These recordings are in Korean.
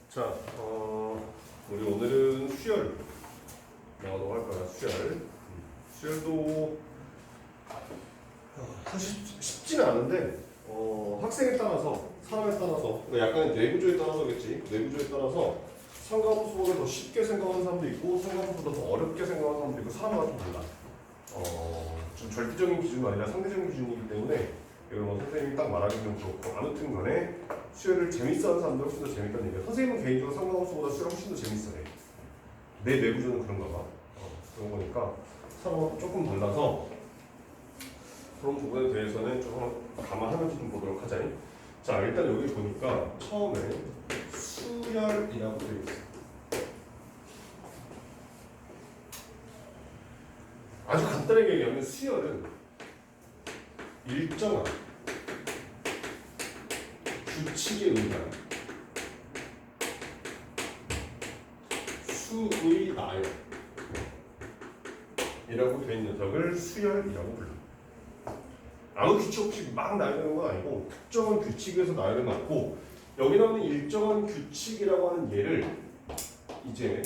자, 우리 오늘은 수열 나가도록 할 거야. 수열도 사실 쉽지는 않은데 학생에 따라서 사람에 따라서 약간 내부조에 따라서겠지. 내부조에 따라서 상가함수보다 더 쉽게 생각하는 사람도 있고 상가함수보다 더 어렵게 생각하는 사람도 있고 사람마다 좀 달라. 좀 절대적인 기준은 아니라 상대적인 기준이기 때문에 이건 뭐 선생님이 딱 말하기는 좀 그렇고 아무튼 간에 수열을 재밌어하는 사람들 훨씬 더 재밌다는 얘기야. 선생님은 개인적으로 상가함수보다 수열을 훨씬 더 재밌어해. 내 내부조는 그런가 봐. 그런 거니까 서로 조금 달라서 그런 부분에 대해서는 좀 감안하면서 좀 보도록 하자. 자, 일단 여기 보니까 처음에 수열이라고 되어 있어. 아주 간단하게 얘기하면 수열은 일정한 규칙에 의한 수의 나열 이라고 된 녀석을 수열이라고 불러. 아무 규칙 없이 막 나열되는 건 아니고 특정한 규칙에서 나열을 맞고 여기 나오는 일정한 규칙이라고 하는 예를 이제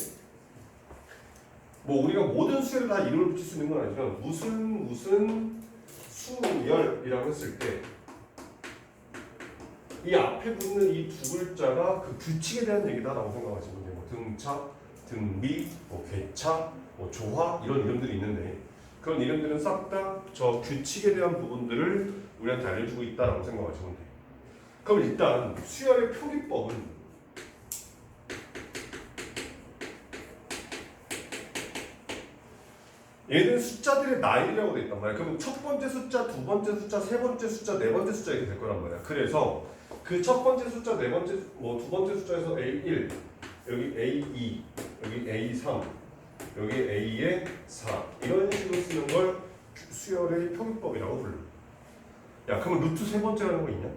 뭐 우리가 모든 수열에 다 이름을 붙일 수 있는 건 아니지만 무슨 수열이라고 했을 때 이 앞에 붙는 이 두 글자가 그 규칙에 대한 얘기다라고 생각하시면 돼요. 뭐 등차, 등비, 뭐 궤차, 뭐 조화 이런 이름들이 있는데 그런 이름들은 싹 다 저 규칙에 대한 부분들을 우리한테 알려주고 있다라고 생각하시면 돼요. 그럼 일단 수열의 표기법은 얘는 숫자들의 나열이라고 되어 있단 말이야. 그럼 첫 번째 숫자, 두 번째 숫자, 세 번째 숫자, 네 번째 숫자 이렇게 될 거란 말이야. 그래서 그 첫 번째 숫자, 네 번째, 뭐 두 번째 숫자에서 A1, 여기 A2, 여기 A3, 여기 A의 4 이런 식으로 쓰는 걸 수열의 표기법이라고 불러. 야, 그러면 루트 세 번째라는 거 있냐?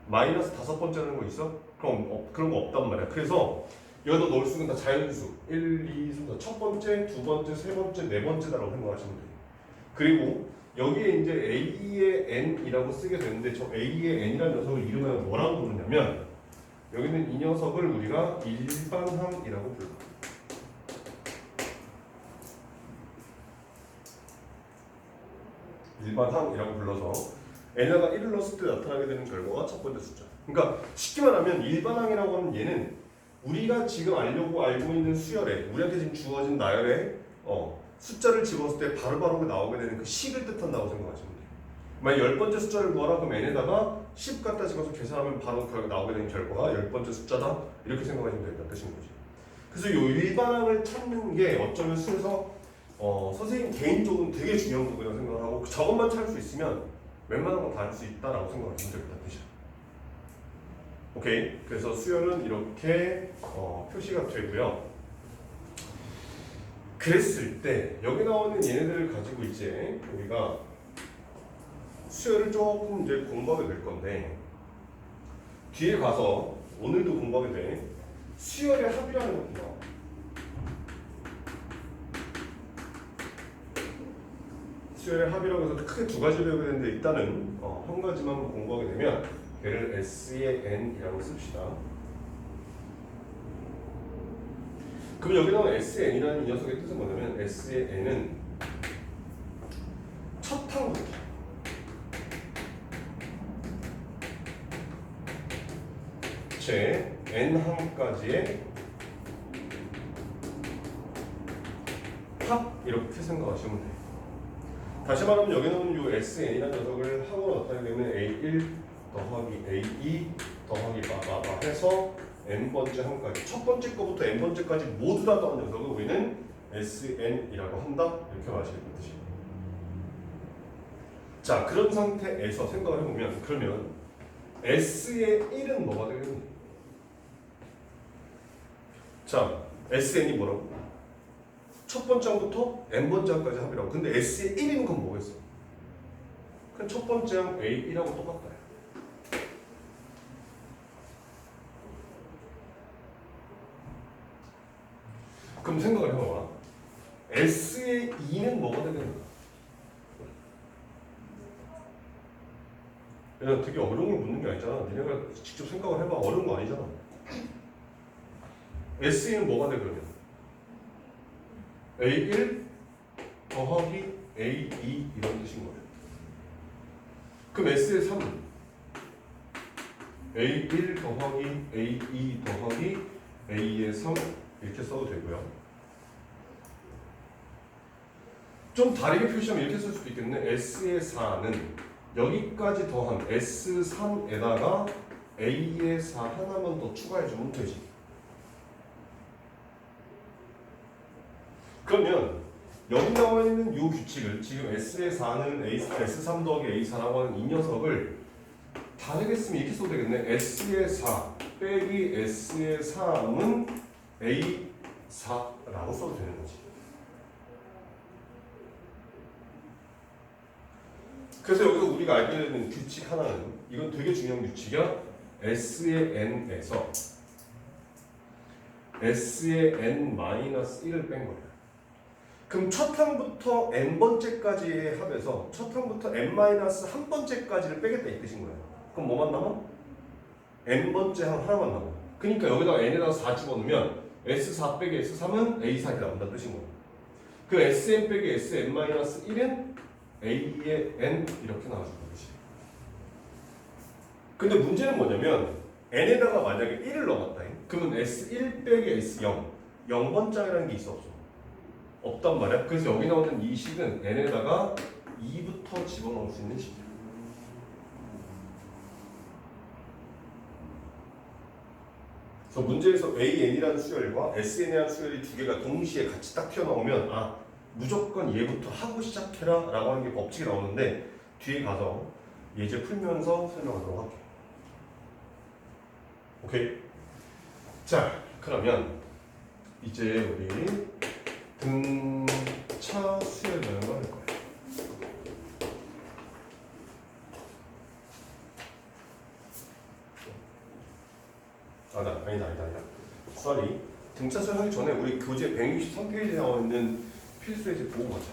마이너스 다섯 번째라는 거 있어? 그럼 그런 거 없단 말이야. 그래서 여기다 넣을 수 있는 다 자연수 1, 2, 3, 4 첫 번째, 두 번째, 세 번째, 네 번째다라고 생각하시면 돼요. 그리고 여기에 이제 A의 N이라고 쓰게 되는데 저 A의 N이라는 녀석을 이름을 뭐라고 부르냐면 여기는 이 녀석을 우리가 일반항이라고 불러. 일반항이라고 불러서 n에다가 1을 넣었을 때 나타나게 되는 결과가 첫 번째 숫자. 그러니까 쉽게 말하면 일반항이라고 하는 얘는 우리가 지금 알고 있는 수열에 우리한테 지금 주어진 나열에 숫자를 집었을 때 바로바로 나오게 되는 그 식을 뜻한다고 생각하시면 돼요. 만약 10번째 숫자를 구하라 그럼 n에다가 10 갖다 집어서 계산하면 바로 나오게 되는 결과가 10번째 숫자다 이렇게 생각하시면 된다는 뜻인 거지. 그래서 이 일반항을 찾는 게 어쩌면 수에서 선생님 개인적으로 되게 중요한 부분이라고 생각을 하고 저것만 찾을 수 있으면 웬만한 건 다 할 수 있다라고 생각하시면 되겠다는 뜻이야. 오케이. 그래서 수열은 이렇게 표시가 되고요. 그랬을 때 여기 나오는 얘네들을 가지고 이제 우리가 수열을 조금 이제 공부하게 될 건데 뒤에 가서 오늘도 공부하게 돼 수열의 합이라는 것도 나와. 수열의 합이라고 해서 크게 두 가지 배우게 되는데 일단은 한 가지만 공부하게 되면 얘를 S의 N이라고 씁시다. 그럼 여기 나온 S의 N이라는 이 녀석의 뜻은 뭐냐면 S의 N은 첫 항부터 제 N항까지의 합 이렇게 생각하시면 돼요. 다시 말하면 여기 나오는 이 SN이라는 녀석을 합으로 나타내게 되면 A1 더하기 A2 더하기 바바바 해서 n번째 항까지 첫 번째 거부터 n번째까지 모두 다 더한 녀석을 우리는 SN이라고 한다 이렇게 말하시는 뜻이에요. 자, 그런 상태에서 생각을 해보면 그러면 S의 1은 뭐가 되겠니? 자, SN이 뭐라고? 첫 번째 항부터 n번째 항까지 합이라고. 근데 S의 1인 건 뭐겠어? 그럼 첫 번째 항 A1하고 똑같다. 그럼 생각을 해봐봐. S의 2는 뭐가 되겠는가? 그냥 되게 어려운 걸 묻는 게 아니잖아. 니네가 직접 생각을 해봐. 어려운 거 아니잖아. SE는 뭐가 돼 그러면? A1 더하기 A2 이런 뜻인 거예요. 그럼 S의 3은 A1 더하기 A2 더하기 A의 3 이렇게 써도 되고요. 좀 다르게 표시하면 이렇게 쓸 수도 있겠네. S의 4는 여기까지 더한 S3에다가 A의 4 하나만 더 추가해주면 되지. 그러면 여기 나와 있는 이 규칙을 지금 S의 4는 S3 더하기 A4라고 하는 이 녀석을 다르게 쓰면 이렇게 써도 되겠네. S의 4 빼기 S의 3은 A4라고 써도 되는 거지. 그래서 여기서 우리가 알게 되는 규칙 하나는 이건 되게 중요한 규칙이야. S의 n에서 S의 n-1을 뺀 거야. 그럼 첫 항부터 n번째까지의 합에서 첫 항부터 n-1번째까지를 빼겠다 이 뜻인 거야. 그럼 뭐만 남아? n번째 항 하나만 남아. 그러니까 여기다가 n에다가 4 집어넣으면 S4 빼기 S3은 A4 이렇게 나온다 뜻인 거야. 그 Sn 빼기 Sn-1은 A의 n 이렇게 나와주는 거지. 근데 문제는 뭐냐면 n에다가 만약에 1을 넣어봤다. 그러면 S1 빼기 S0 0번장이라는 게 있어 없어? 없단 말이야. 그래서 여기 나오는 이 식은 n에다가 2부터 집어넣을 수 있는 식이야. 그래서 문제에서 AN이라는 수열과 SN이라는 수열이 두 개가 동시에 같이 딱 튀어나오면 아 무조건 얘부터 하고 시작해라 라고 하는 게 법칙이 나오는데 뒤에 가서 예제 풀면서 설명하도록 할게요. 오케이? 자 그러면 이제 우리 등차 수열 변형을 할 거예요. 아니다. 쏘리. 등차 수열 하기 전에 우리 교재 163페이지에 나와 있는 필수 예제 보고 가자.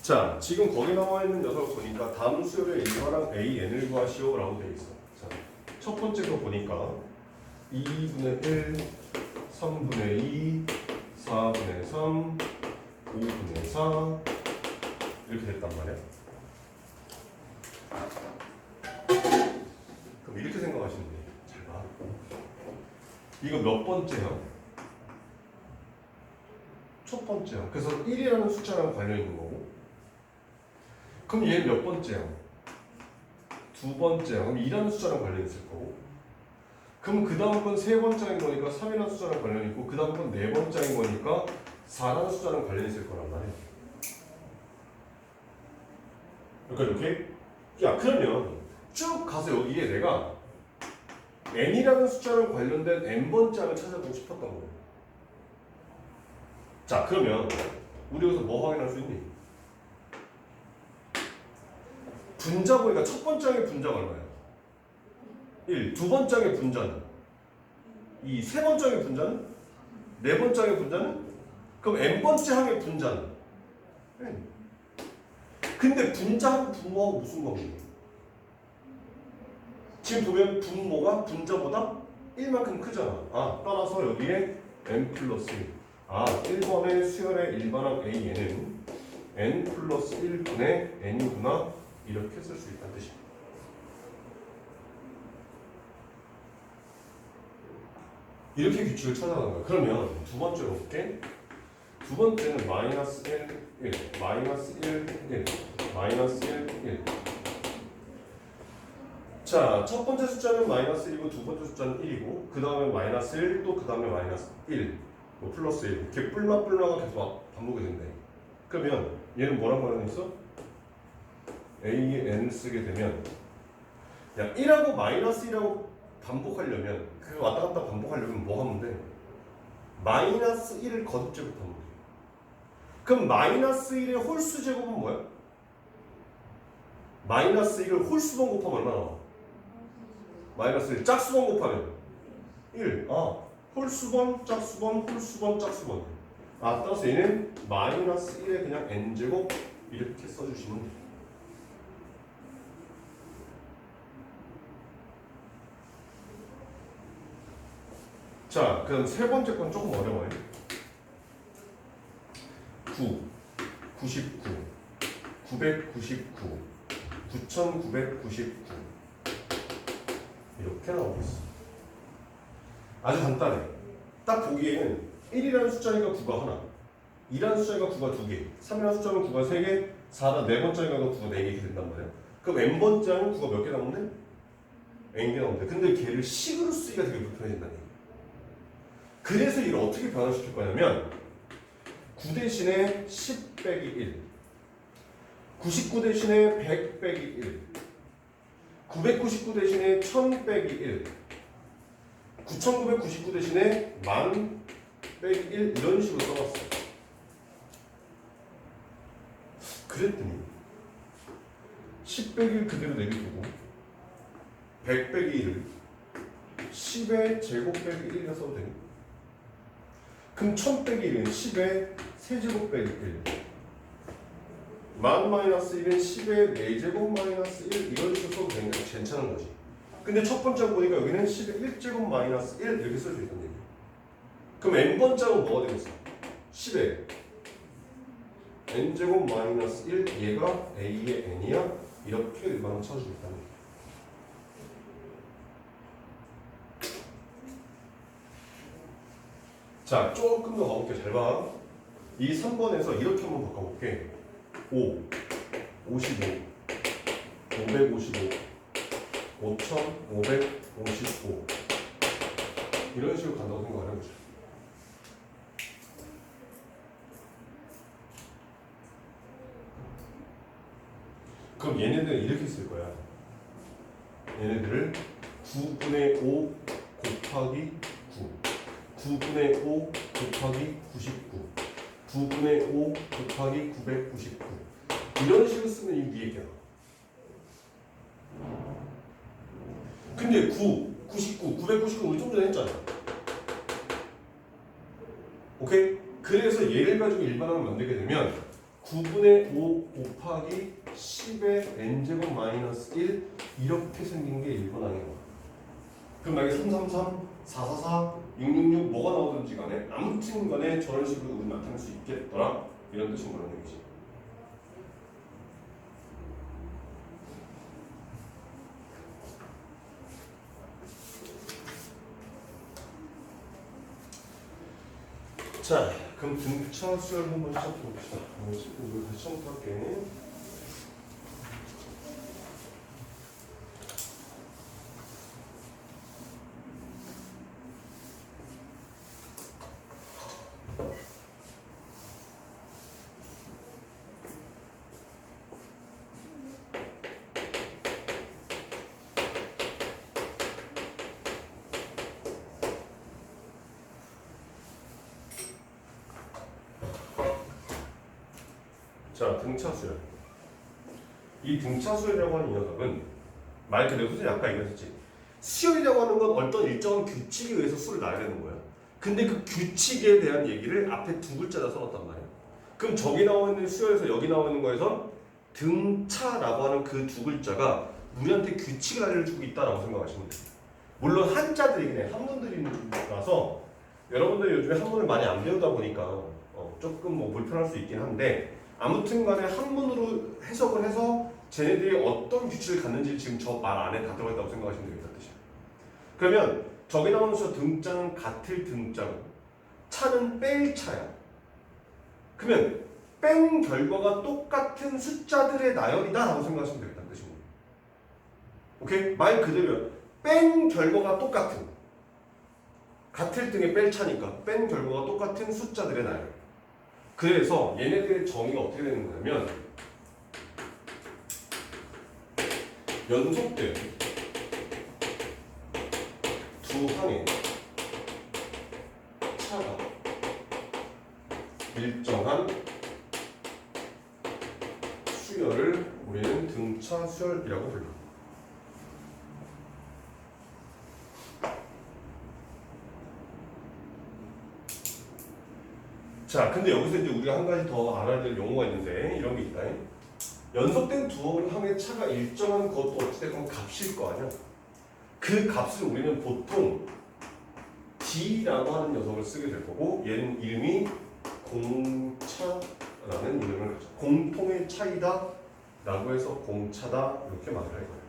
자, 지금 거기 나와 있는 녀석을 보니까 다음 수열의 일과랑 AN을 구하시오 라고 되어 있어. 자, 첫 번째 거 보니까 2분의 1, 3분의 2, 4분의 3, 5분의 4 이렇게 됐단 말이야. 그럼 이렇게 생각하시면 돼. 잘 봐. 이거 몇 번째야? 첫 번째야. 그래서 1이라는 숫자랑 관련 있는 거고. 그럼 얘는 몇 번째야? 두 번째야. 그럼 2라는 숫자랑 관련 있을 거고. 그럼 그 다음 건 세 번째인 거니까 3이라는 숫자랑 관련 있고, 그 다음 건 네 번째인 거니까 4라는 숫자랑 관련 있을 거란 말이야. 이렇게? 야, 그러면 쭉 가서 여기에 내가 n이라는 숫자랑 관련된 n번째 항을 찾아보고 싶었던 거예요. 자, 그러면 우리 여기서 뭐 확인할 수 있니? 분자 보니까 첫 번째 항의 분자가 얼마야? 1. 두 번째 항의 분자는? 2. 세 번째 항의 분자는? 네 번째 항의 분자는? 그럼 n번째 항의 분자는? n. 근데 분자하고 분모하고 무슨 관계야? 지금 보면 분모가 분자보다 1만큼 크잖아. 아, 따라서 여기에 n 플러스 1. 아, 1번의 수열의 일반항 AN은 n 플러스 1분의 n이구나. 이렇게 쓸 수 있다는 뜻입니다. 이렇게 규칙을 찾아가는 거야. 그러면 두 번째로 볼게. 두 번째는 마이너스 1, 1, 마이너스 1, 1, 마이너스 1, 1. 자, 첫 번째 숫자는 마이너스 1이고 두 번째 숫자는 1이고 그 다음에 마이너스 1, 또 그 다음에 마이너스 1, 뭐 플러스 1 이렇게 뿔마뿔마가 계속 반복이 된대. 그러면 얘는 뭐랑 관련이 있어? A에 N 쓰게 되면 야 1하고 마이너스 1하고 반복하려면 그거 왔다 갔다 반복하려면 뭐 하면 돼? 마이너스 1을 거듭제곱하면 돼. 그럼 마이너스 1의 홀수 제곱은 뭐야? 마이너스 1을 홀수번 곱하면 얼마 나와? 마이너스 1 짝수번 곱하면 1. 아, 홀수번, 짝수번, 홀수번, 짝수번. 따라서 얘는 마이너스 1에 그냥 n제곱 이렇게 써주시면 돼요. 자, 그럼 세 번째 건 조금 어려워요. 9, 99, 999, 9999 이렇게 나오겠어. 아주 간단해. 딱 보기에는 1이라는 숫자니까 9가 하나, 2라는 숫자니까 9가 2개, 3이라는 숫자는 9가 3개, 4라 네 번째니까 9가 4개 이렇게 된단 말이야. 그럼 n번째는 9가 몇 개 남았네? n개 남았는데 근데 걔를 식으로 쓰기가 되게 불편해진다는 얘기야. 그래서 이걸 어떻게 변화시킬 거냐면 9 대신에 10 빼기 1, 99 대신에 100 빼기 1, 999 대신에 1000 빼기 1, 9999 대신에 1000 빼기 1 이런 식으로 써봤어. 그랬더니 10 빼기 1 그대로 내비두고 100 빼기 1을 10의 제곱 빼기 1이라 써도 되니? 그럼 1000 빼기 1은 10의 세제곱 빼기 1, 10,000 마이너스 1은 10의 4제곱 마이너스 1 이런 식으로 써도 되니까 괜찮은 거지. 근데 첫 번째 보니까 여기는 10의 1제곱 마이너스 1 이렇게 쓸 수 있다는 얘기야. 그럼 n번째는 뭐가 되겠어? 10의 n제곱 마이너스 1 얘가 a의 n이야. 이렇게 일반으로 찾아주겠다는 얘기야. 자, 조금 더 가볼게. 잘 봐. 이 3번에서 이렇게 한번 바꿔볼게. 5, 55, 555, 5555 이런 식으로 간다고 생각을 해보자. 그럼 얘네들은 이렇게 쓸 거야. 얘네들을 9분의 5 곱하기 9, 9분의 5 곱하기 99, 9분의 5 곱하기 999 이런 식으로 쓰면 이 위에 게 나와. 근데 9, 99, 999 우리 좀 전에 했잖아. 오케이? 그래서 얘를 가지고 일반항을 만들게 되면 9분의 5 곱하기 10의 n제곱 마이너스 1 이렇게 생긴 게 일반항인 거야. 그럼 만약에 333, 444, 666 뭐가 나오든지 간에 아무튼 간에 저런 식으로 우리 나타낼 수 있겠더라 이런 뜻인 거라는 얘기지. 자, 그럼 등차 수열 한번 시작해 봅시다. 이거 다시 처음부터 할게. 자, 등차 수열. 이 등차 수열이라고 하는 이 녀석은 말 그대로 선생님 아까 얘기했지. 수열이라고 하는 건 어떤 일정한 규칙에 의해서 수를 놔야 되는 거야. 근데 그 규칙에 대한 얘기를 앞에 두 글자다 써놨단 말이야. 그럼 저기 나와 있는 수열에서 여기 나와 있는 거에서 등차라고 하는 그 두 글자가 우리한테 규칙을 알려주고 있다라고 생각하시면 돼요. 물론 한자들이긴 해. 한문들이라서 여러분들이 요즘에 한문을 많이 안 배우다 보니까 조금 뭐 불편할 수 있긴 한데 아무튼 간에 한문으로 해석을 해서 쟤네들이 어떤 규칙을 갖는지 지금 저 말 안에 다 들어가 있다고 생각하시면 되겠다는 뜻이야. 그러면 저기 나오는 저 등자는 같을 등자고 차는 뺄 차야. 그러면 뺀 결과가 똑같은 숫자들의 나열이다 라고 생각하시면 되겠다는 뜻입니다. 오케이? 말 그대로 뺀 결과가 똑같은 같을 등의 뺄 차니까 뺀 결과가 똑같은 숫자들의 나열. 그래서 얘네들의 정의가 어떻게 되는 거냐면 연속된 두 항의 차가 일정한 수열을 우리는 등차 수열이라고 불러. 자, 근데 여기서 이제 우리가 한 가지 더 알아야 될 용어가 있는데 이런 게 있다. 연속된 두 항의 차가 일정한 것도 어찌됐건 값일 거 아니야. 그 값을 우리는 보통 D라고 하는 녀석을 쓰게 될 거고, 얘는 이름이 공차라는 이름을 가져. 공통의 차이다 라고 해서 공차다 이렇게 말을 할 거예요.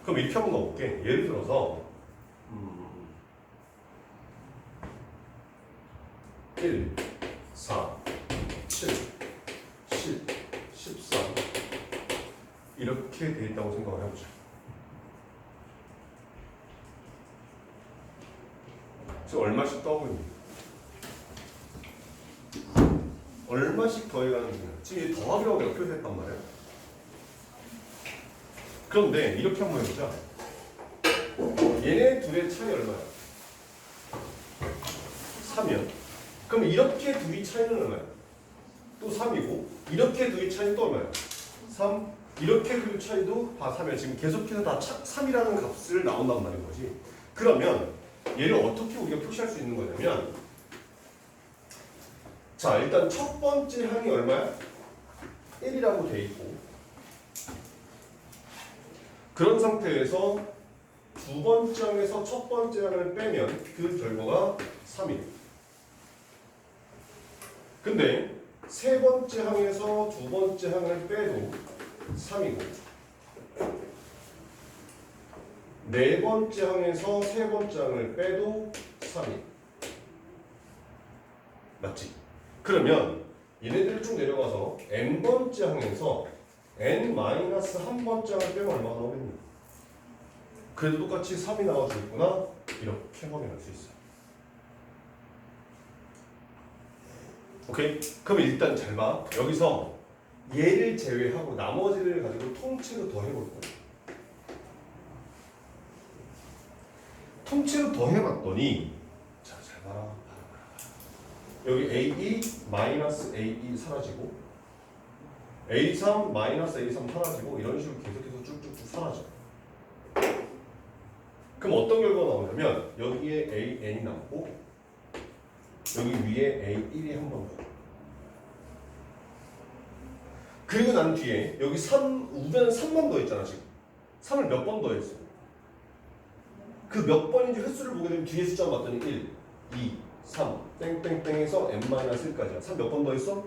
그럼 이렇게 한번 넣어볼게. 예를 들어서 1, 4, 7, 10, 13 이렇게 돼 있다고 생각을 해보자. 지금 얼마씩 더하고 있니? 얼마씩 더해가는 중이야. 지금 이 더하기라고 내가 표시했단 말이야. 그런데 이렇게 한번 해보자. 얘네 둘의 차이 얼마야? 3이야. 그럼 이렇게 둘이 차이는 얼마야? 또 3이고, 이렇게 둘이 차이는 또 얼마야? 3. 이렇게 둘 차이도 다 3이야. 지금 계속해서 다 3이라는 값을 나온단 말인 거지. 그러면 얘를 어떻게 우리가 표시할 수 있는 거냐면, 자, 일단 첫 번째 항이 얼마야? 1이라고 돼 있고, 그런 상태에서 두 번째 항에서 첫 번째 항을 빼면 그 결과가 3이에요. 근데 세 번째 항에서 두 번째 항을 빼도 3이고, 네 번째 항에서 세 번째 항을 빼도 3이에요. 맞지? 그러면 얘네들을 쭉 내려가서 n번째 항에서 n-1번째 항을 빼면 얼마가 나오겠냐? 그래도 똑같이 3이 나와주겠구나. 이렇게 확인할 수 있어요. 오케이? 그럼 일단 잘 봐. 여기서 얘를 제외하고 나머지를 가지고 통째로 더해볼 거야. 통째로 더해봤더니, 자, 잘 봐라. 여기 A2 마이너스 A2 사라지고, A3 마이너스 A3 사라지고, 이런 식으로 계속해서 쭉쭉쭉 사라져. 그럼 어떤 결과가 나오냐면, 여기에 AN이 남고, 여기 위에 A1이 한 번 더. 그리고 난 뒤에 여기 3, 우변은 3만 더했잖아 지금. 3을 몇 번 더했어? 그 몇 번인지 횟수를 보게 되면 뒤에 숫자가 맞더니 1, 2, 3, 땡땡땡에서 n-1까지야. 3 몇 번 더했어?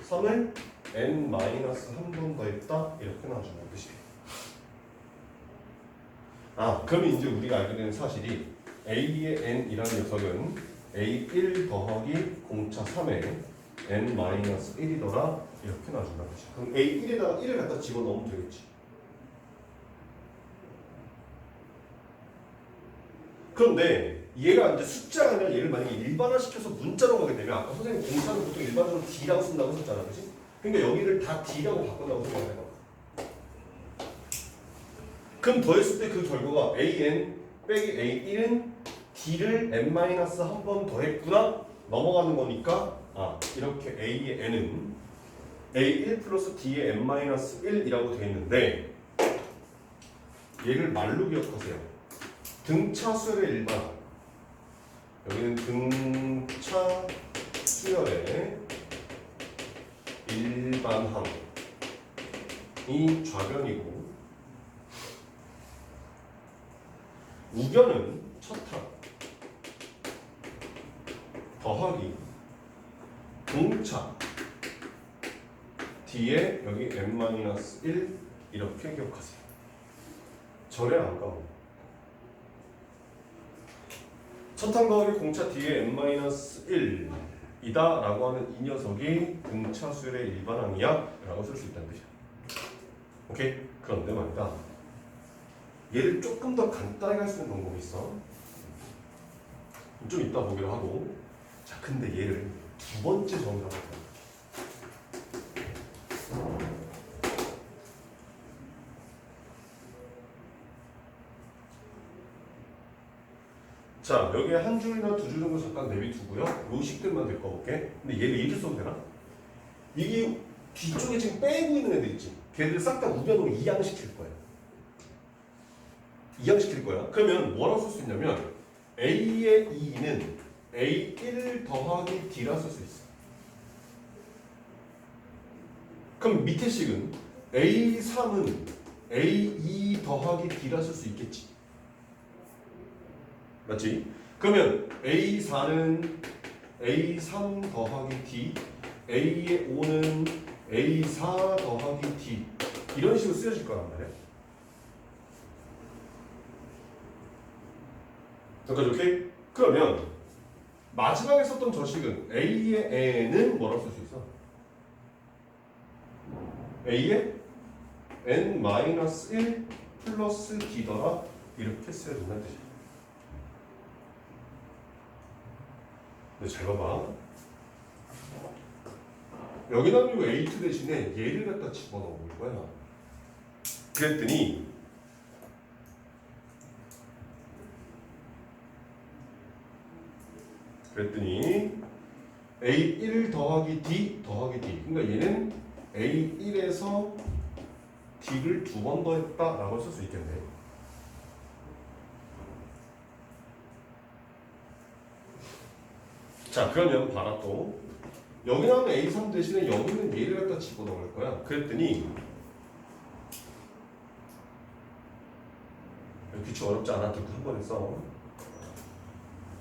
3을 n-1번 더했다. 이렇게 나와주는 뜻이에요. 아, 그러면 이제 우리가 알게 되는 사실이 A의 n이라는 녀석은 A1 더하기 공차 3에 n-1이더라. 이렇게 나와준다는 거지. 그럼 A1에다가 1을 갖다 집어넣으면 되겠지. 그런데 얘가 이제 숫자가 아니라 얘를 만약에 일반화시켜서 문자로 가게 되면 아까 선생님 공차는 보통 일반적으로 D라고 쓴다고 했었잖아. 그치? 그러니까 여기를 다 D라고 바꾼다고 생각해봐. 그럼 더했을 때 그 결과가 AN 빼기 A1은 D를 n-1번 더했구나 넘어가는 거니까, 아, 이렇게 A의 n은 A1 플러스 D의 n-1이라고 되어 있는데, 얘를 말로 기억하세요. 등차 수열의 일반. 여기는 등차 수열의 일반항이 좌변이고, 우변은 첫 항 더하기 공차 뒤에 여기 n-1 이렇게 기억하세요. 절에 안 가고 첫 항 더하기 공차 뒤에 n-1 이다 라고 하는 이 녀석이 등차 수열의 일반항이야 라고 쓸 수 있다는 뜻이야. 오케이? 그런데 말이다, 얘를 조금 더 간단하게 할 수 있는 방법이 있어. 좀 이따 보기로 하고. 자, 근데 얘를 두 번째 정의라고 할게요. 자, 여기에 한 줄이나 두 줄 정도 잠깐 내비두고요. 요 식들만 데리고 볼게. 근데 얘를 써도 되나? 이게 뒤쪽에 지금 빼고 있는 애들 있지? 걔들 싹 다 우변으로 이항시킬 거야. 이항시킬 거야. 그러면 뭐라고 쓸 수 있냐면 A의 2는 A1 더하기 D라 쓸 수 있어. 그럼 밑에 식은 A3은 A2 더하기 D라 쓸 수 있겠지. 맞지? 그러면 A4는 A3 더하기 D, A의 5는 A4 더하기 D 이런 식으로 쓰여질 거란 말이야. 여기까지 오케이? 그러면 마지막에 썼던 저 식은 A의 n은 뭐라고 쓸 수 있어? A의 n-1 플러스 D더라 이렇게 써야 된다는 뜻이야. 근데 잘 봐봐. 여기다 이 A2 대신에 얘를 갖다 집어넣을 거야. 그랬더니 A1 더하기 D 더하기 D. 그러니까 얘는 A1에서 D를 두 번 더했다라고 쓸 수 있겠네. 자, 그러면 봐라 또. 여기 나오는 A3 대신에 여기 있는 얘를 갖다 집어넣을 거야. 그랬더니 규칙 어렵지 않아. 듣고 한 번에 써.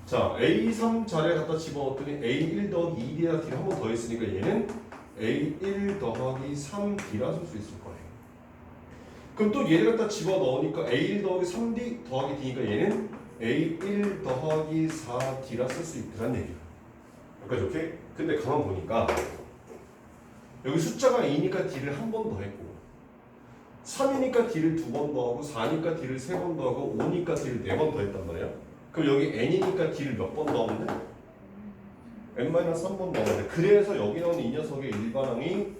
자, A3 자리에 갖다 집어넣었더니 A1 더하기 2D에다 D를 한 번 더 했으니까 얘는 A1 더하기 3D라 쓸 수 있을 거예요. 그럼 또 얘를 갖다 집어넣으니까 A1 더하기 3D 더하기 D니까 얘는 A1 더하기 4D라 쓸 수 있더란 얘기야. 여기까지 오케이? 근데 가만 보니까 여기 숫자가 2니까 D를 한 번 더 했고 3이니까 D를 두 번 더 하고 4니까 D를 세 번 더 하고 5니까 D를 네 번 더 했단 말이야. 그럼 여기 n이니까 D를 몇 번 넣었는데? n-3번 넣었는데 그래서 여기 나오는 이 녀석의 일반항이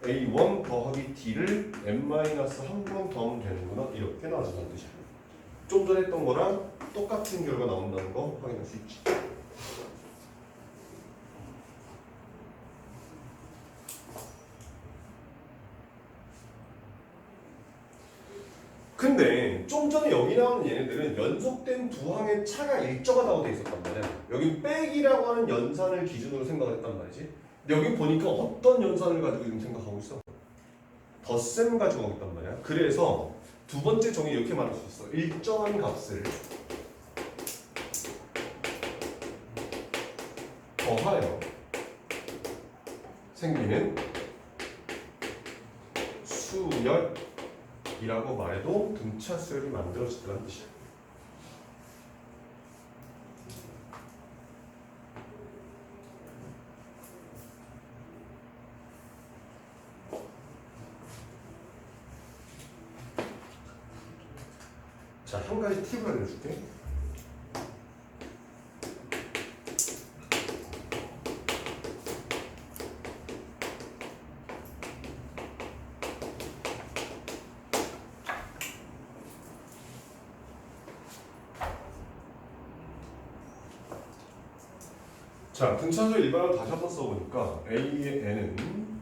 A1 더하기 D를 n-1번 더하면 되는구나 이렇게 나와준다는 뜻이야. 좀 전에 했던 거랑 똑같은 결과 나온다는 거 확인할 수 있지. 근데 좀 전에 여기 나오는 얘네들은 연속된 두 항의 차가 일정하다고 돼 있었단 말이야. 여기 백이라고 하는 연산을 기준으로 생각했단 말이지. 근데 여기 보니까 어떤 연산을 가지고 지금 생각하고 있어? 덧셈 가지고 하고 있단 말이야. 그래서 두 번째 정의 이렇게 말할 수 있어. 일정한 값을 더하여 생기는 수열 이라고 말해도 등차 수열이 만들어지더라는 뜻이야. 자, 한 가지 팁을 알려줄게. 자, 등차수 일반을 다시 한번 써보니까 A의 n은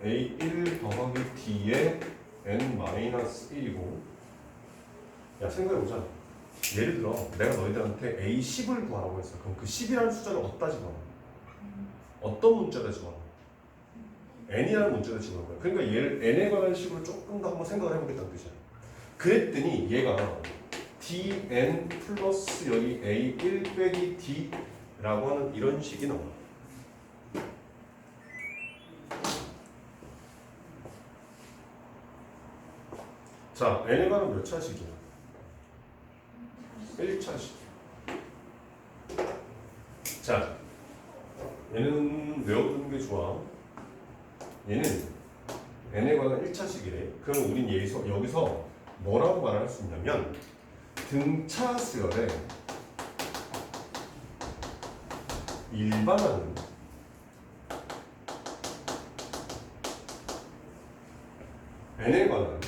A1 더하기 D의 n-1이고 야, 생각해보자. 예를 들어 내가 너희들한테 A10을 구하라고 했어. 그럼 그 10이라는 숫자를 어디다 집어넣어? 어떤 문자에다 집어넣어? n이라는 문자에다 집어넣은 거야. 그러니까 얘를 n에 관한 식으로 조금 더 한번 생각을 해보겠다는 뜻이야. 그랬더니 얘가 dn 플러스 여기 A1 빼기 D 라고 하는 이런 식이 나와. 자, n에 관한 몇 차식이야? 1차식. 자, 얘는 외워두는 게 좋아. 얘는 n에 관한 1차식이래. 그럼 우린 여기서 뭐라고 말할 수 있냐면 등차 수열에 일반항은 n에 관한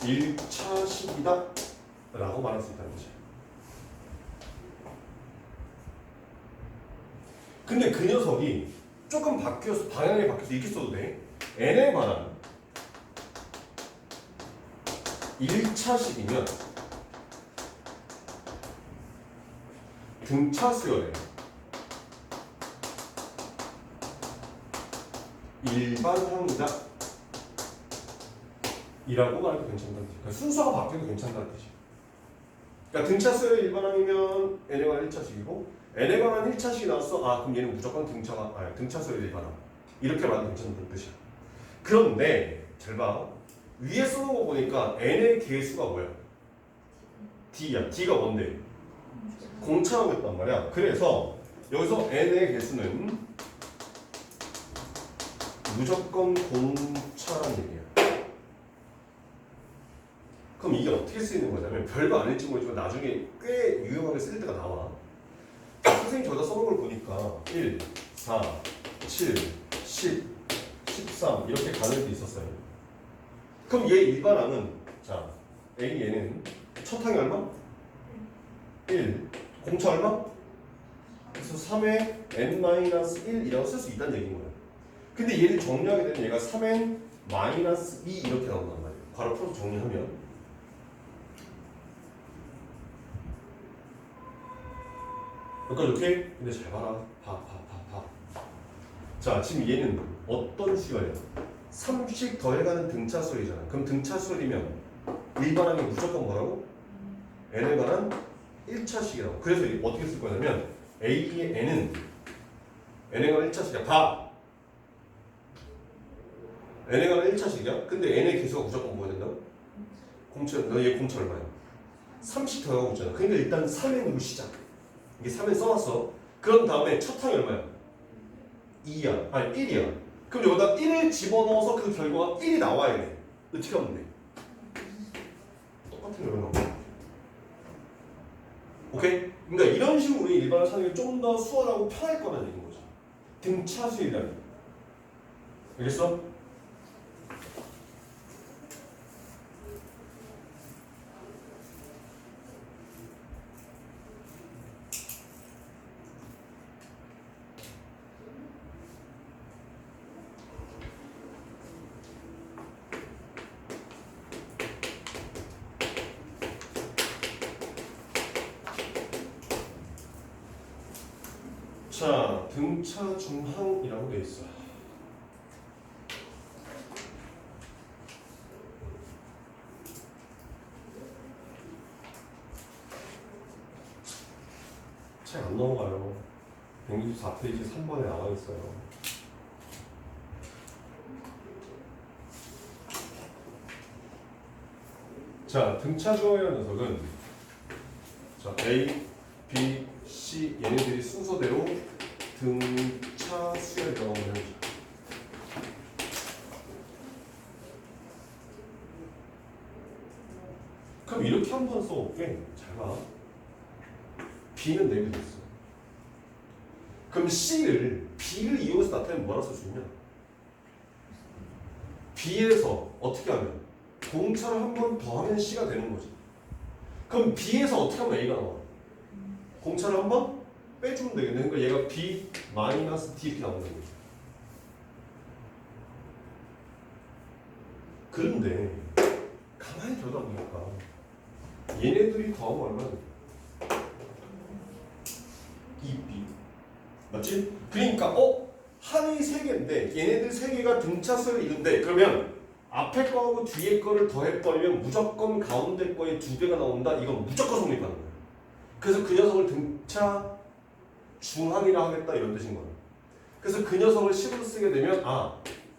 1차식이다 라고 말할 수 있다는 거지. 근데 그 녀석이 조금 바뀌어서 방향이 바뀌어서 이렇게 써도 돼. n에 관한 1차식이면 등차 수열에 일반 항자이라고 말해도 괜찮다는 뜻이야. 그러니까 순서가 바뀌어도 괜찮다는 뜻이야. 그러니까 등차 수열의 일반항이면 n에 관한 1차식이고 n에 관한 1차식이 나왔어. 아 그럼 얘는 무조건 등차 수열의 일반항. 이렇게 말해도 괜찮다는 뜻이야. 그런데 잘 봐. 위에 써놓은 거 보니까 n의 개수가 뭐야? d야. d가 뭔데? 공차라고 했단 말이야. 그래서 여기서 n의 개수는 무조건 공차란 얘기야. 그럼 이게 어떻게 쓰이는 거냐면 별거 아닐지 모르지만 나중에 꽤 유용하게 쓸 때가 나와. 선생님 저기다 써놓은 걸 보니까 1, 4, 7, 10, 13 이렇게 가는 게 있었어요. 그럼 얘 일반항은 자 얘는 첫 항이 얼마? 1 공차 얼마? 그래서 3의 n-1이라고 쓸 수 있다는 얘기인 거야. 근데 얘를 정리하게 되면 얘가 3n-2 이렇게 나온단 말이야. 바로 풀어서 정리하면 여기까지 오케이? 근데 잘 봐라. 봐. 자 지금 얘는 어떤 수열이야? 3씩 더해가는 등차 수열이잖아. 그럼 등차 수열이면 일반항이 무조건 뭐라고? n에 관한 1차식이라고. 그래서 어떻게 쓸 거냐면 A의 n은 n에 관한 1차식이야. 봐! n에 관한 1차식이야? 근데 n의 개수가 무조건 뭐야 된다고? 공차, 너얘 공차 얼마야? 3씩 더하고 있잖아. 그러니까 일단 3n으로 시작. 이게 3엔 써놨어. 그런 다음에 첫 항이 얼마야? 2야. 아니 1이야. 그럼 여기다 1을 집어넣어서 그 결과가 1이 나와야 돼. 어떻게 하면 돼? 똑같은 결과 나와. 오케이? 그러니까 이런 식으로 우리 일반을 찾는 게 좀 더 수월하고 편할 거라는 얘기인 거죠. 등차 수열이라는. 알겠어? 자, 등차 중항이라고 되어 있어. 책 안 넘어가요. 164페이지 3번에 나와 있어요. 자, 등차 중항이라는 녀석은 자, A, B, C 얘네들이 순서대로 등차 수열이라고 하면 그럼 이렇게 한번 써볼게. 잘 봐. B는 내비도 있어. 그럼 C를 B를 이용해서 나타내면 뭐라 쓸 수 있냐? B에서 어떻게 하면 공차를 한 번 더 하면 C가 되는 거지. 그럼 B에서 어떻게 하면 A가 나와? 공차를 한 번 빼주면 되겠네. 그러니까 얘가 B 마이너스 D 이렇게 나온다는 거지. 그런데 가만히 들여다보니까 얘네들이 더하면 얼마나 돼? 2B 맞지? 그러니까 항이 3개인데 얘네들 3개가 등차수를 이룬대. 그러면 앞에 거하고 뒤에 거를 더해버리면 무조건 가운데 거의 2배가 나온다. 이건 무조건 성립하는 거야. 그래서 그 녀석을 등차 중항이라 하겠다 이런 뜻인 거야. 그래서 그 녀석을 식으로 쓰게 되면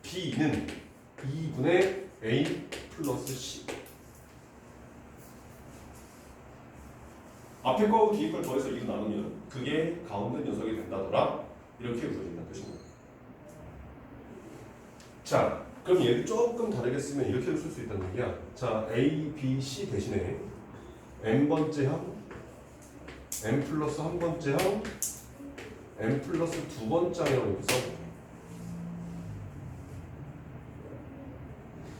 B는 2분의 A 플러스 C. 앞에 거하고 뒤에 걸 더해서 2로 나누면 그게 가운데 녀석이 된다더라. 이렇게 이루어진다는 뜻인 거야. 자, 그럼 얘를 조금 다르게 쓰면 이렇게 쓸 수 있다는 얘기야. 자, A, B, C 대신에 n번째 항, n 플러스 한 번째 항, n 플러스 두 번째 항이라고 이렇게 써.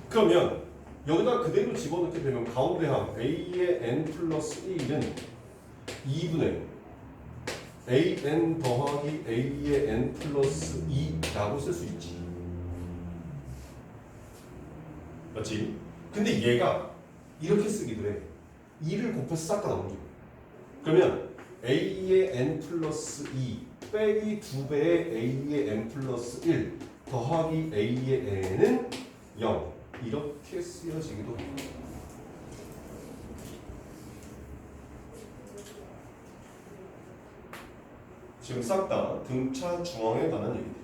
그러면 여기다 그대로 집어넣게 되면 가운데 항 A의 n 플러스 1은 2분의 an 더하기 a의 n 플러스 2라고 쓸 수 있지. 맞지? 근데 얘가 이렇게 쓰기도 해. 2를 곱해서 싹 다 나오는 거야. 그러면 a의 n 플러스 2 빼기 2배의 a의 n 플러스 1 더하기 a의 n은 0 이렇게 쓰여지기도 합니다. 지금 싹 다 등차 중앙에 관한 얘기들.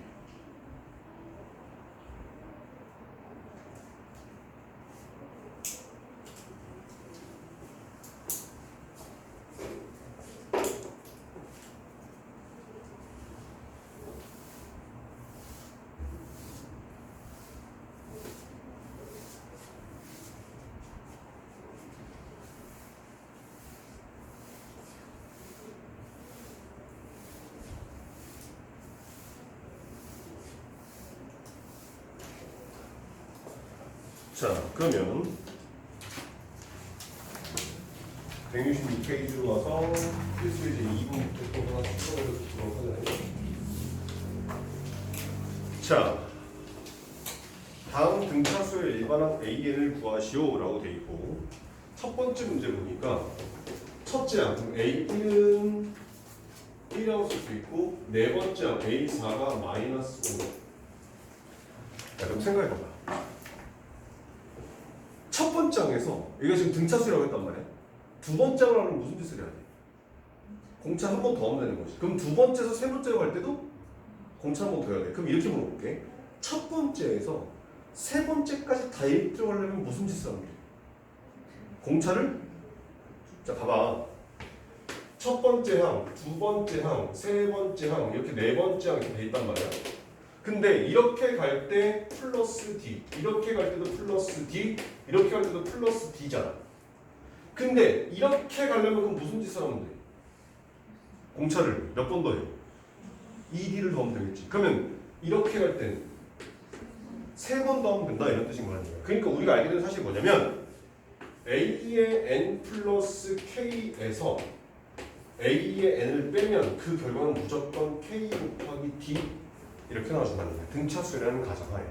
자, 그러면 166페이지로 와서 필수 이제 2분부터 또 하나 추가해서 보도록 하잖아요. 자, 다음 등차수의 일반항 AN을 구하시오라고 돼 있고 첫 번째 문제 보니까 첫째 항 A1은 1이라고 쓸 수 있고 네 번째 항 A4가 마이너스 5. 자, 그럼 생각해봐봐. 첫 번째 항에서 이거 지금 등차수라고 했단 말이야. 두 번째 항을 하면 무슨 짓을 해야 돼? 공차 한 번 더 하면 되는 거지. 그럼 두 번째에서 세 번째로 갈 때도 공차 한 번 더 해야 돼. 그럼 이렇게 물어볼게. 첫 번째에서 세 번째까지 다 들어가려면 무슨 짓을 하면 돼? 공차를 자 봐봐. 첫 번째 항, 두 번째 항, 세 번째 항 이렇게 네 번째 항 이렇게 돼 있단 말이야. 근데 이렇게 갈 때 플러스 D, 이렇게 갈 때도 플러스 D, 이렇게 갈 때도 플러스 D잖아. 근데 이렇게 가려면 그럼 무슨 짓을 하면 돼? 공차를 몇 번 더 해? 2D를 더하면 되겠지. 그러면 이렇게 갈 때는 세 번 더하면 된다 이런 뜻인 거 아니야. 그러니까 우리가 알게 된 사실이 뭐냐면 A의 N 플러스 K에서 A의 N을 빼면 그 결과는 무조건 K 곱하기 D 이렇게 나와준다는 거야. 등차수라는 가정하에.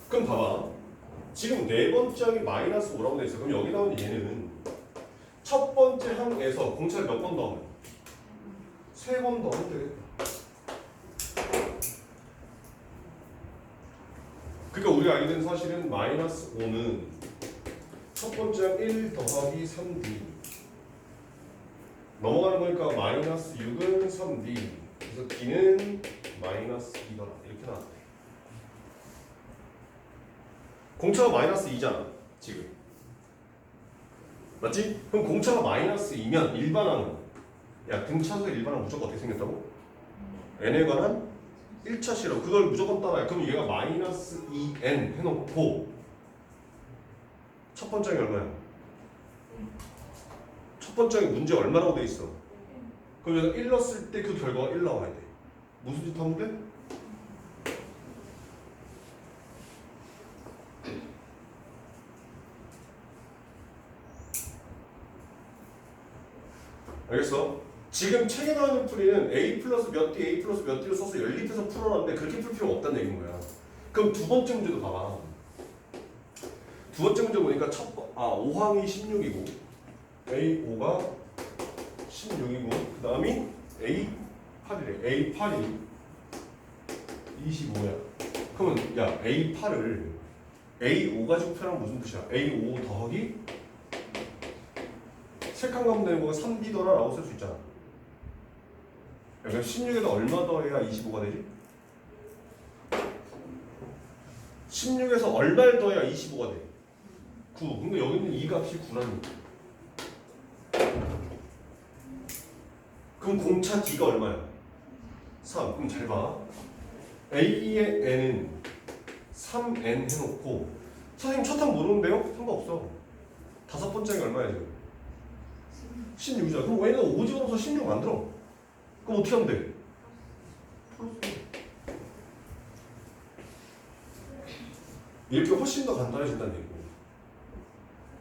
그럼 봐봐. 지금 네 번째 항이 마이너스 5라고 돼 있어. 그럼 여기 나오는 얘는 첫 번째 항에서 공차를 몇 번 더하면? 세 번 더하면 되겠다. 그러니까 우리가 알게 된 사실은 마이너스 5는 첫 번째 항 1 더하기 3D 넘어가는 거니까 마이너스 6은 3D 그래서 D는 마이너스 2더라 이렇게 나왔대. 공차가 마이너스 2잖아 지금 맞지? 그럼 공차가 마이너스 2면 일반항은 야 등차수의 일반항 무조건 어떻게 생겼다고? n에 관한 1차시라고 그걸 무조건 따라해. 그럼 얘가 마이너스 2n 해놓고 첫 번째 항이 얼마야? 첫 번째 항이 문제 얼마라고 돼 있어? 그럼 여기서 1 넣었을 때 그 결과가 1 나와야 돼. 무슨 짓 하면 돼? 알겠어? 지금 책에 나오는 풀이는 A 플러스 몇 D, A 플러스 몇 D를 써서 연립해서 풀어놨는데 그렇게 풀 필요가 없다는 얘기인 거야. 그럼 두 번째 문제도 봐봐. 두 번째 문제 보니까 5항이 16이고 A5가 16이고 그 다음이 A8이래. A8이 25야. 그러면 야 A8을 A5 가지고 표현하면 무슨 뜻이야? A5 더하기 색깔 가면 되는 거가 3D더라 라고 쓸 수 있잖아. 그럼 16에다 얼마 더해야 25가 되지? 16에서 얼마를 더해야 25가 돼? 9. 근데 여기 있는 이 값이 9라는 거야. 그럼 공차 D가 얼마야? 3. 그럼 잘 봐. A의 N은 3N 해놓고 선생님 첫 항 모르는데요? 상관없어. 다섯 번째가 얼마야 지금? 16이잖아. 그럼 얘는 5 집어넣어서 16 만들어. 그럼 어떻게 하면 돼? 이렇게 훨씬 더 간단해진다는 얘기고.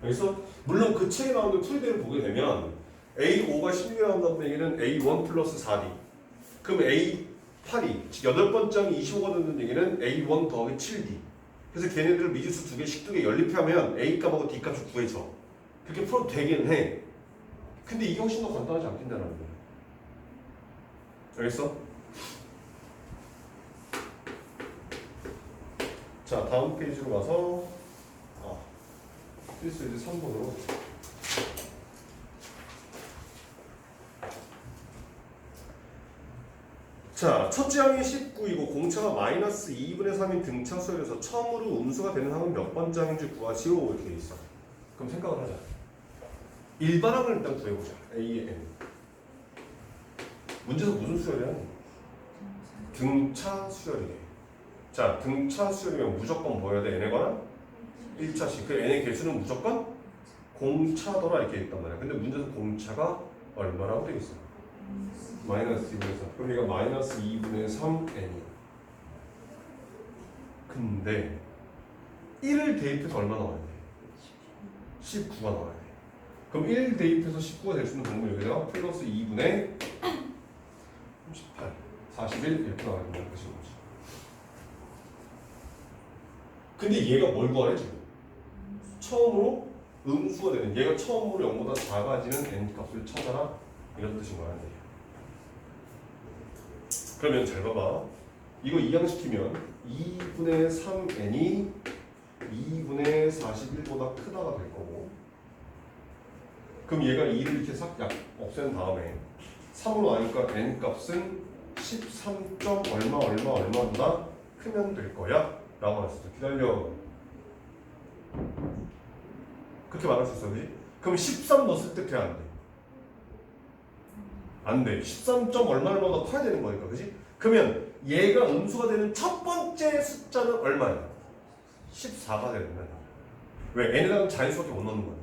그래서 물론 그 책에 나오는 풀이대로 보게 되면 A5가 16이 나온다는 얘기는 A1 플러스 4D. 그럼 A8이 즉 8번째이 25가 되는 얘기는 A1 더하기 7D. 그래서 걔네들을 미지수 두 개씩 두개 연립하면 A 값하고 D 값을 구해줘. 그렇게 풀어도 되긴 해. 근데 이게 훨씬 더 간단하지 않겠냐는 거야. 알겠어? 자, 다음 페이지로 가서 필수 이제 3번으로. 자, 첫째 항이 19이고 공차가 마이너스 2분의 3인 등차 수열에서 처음으로 음수가 되는 항은 몇 번째 항인지 구하시오 이렇게 돼 있어. 그럼 생각을 하자. 일반항을 일단 구해보자. A의 N. 문제에서 무슨 수열이야? 등차 수열이래. 자, 등차 수열이면 무조건 뭐여야 돼? N에 관한 1차식. 그 N의 개수는 무조건 공차더라 이렇게 있단 말이야. 근데 문제에서 공차가 얼마라고 돼 있어? 마이너스 2분의 3. 그럼 얘가 마이너스 2분의 3N이야. 근데 1을 대입해서 얼마 나와야 돼? 19가 나와야 돼. 그럼 1 대입해서 19가 될 수 있는 방법이 여기다가 플러스 2분의 38, 41 이렇게 나와야 된다는 것인 거지. 근데 얘가 뭘 구하래 지금? 처음으로 음수가 되는, 얘가 처음으로 0보다 작아지는 n 값을 찾아라 이런 뜻인 거야. 그러면 잘 봐봐. 이거 이항시키면 2분의 3n이 2분의 41보다 크다가 될 거고, 그럼 얘가 2를 이렇게 싹 없앤 다음에 3으로 하니까 n 값은 13점 얼마보다 크면 될 거야 라고 할 수 있어. 기다려. 그렇게 말할 수 있어. 그지? 그럼 13 넣었을 때 돼? 안 돼? 안 돼. 13점 얼마보다 커야 되는 거니까. 그지? 그러면 얘가 음수가 되는 첫 번째 숫자는 얼마야? 14가 되야 된다. 왜? n에다가 자연수밖에 못 넣는 거니까.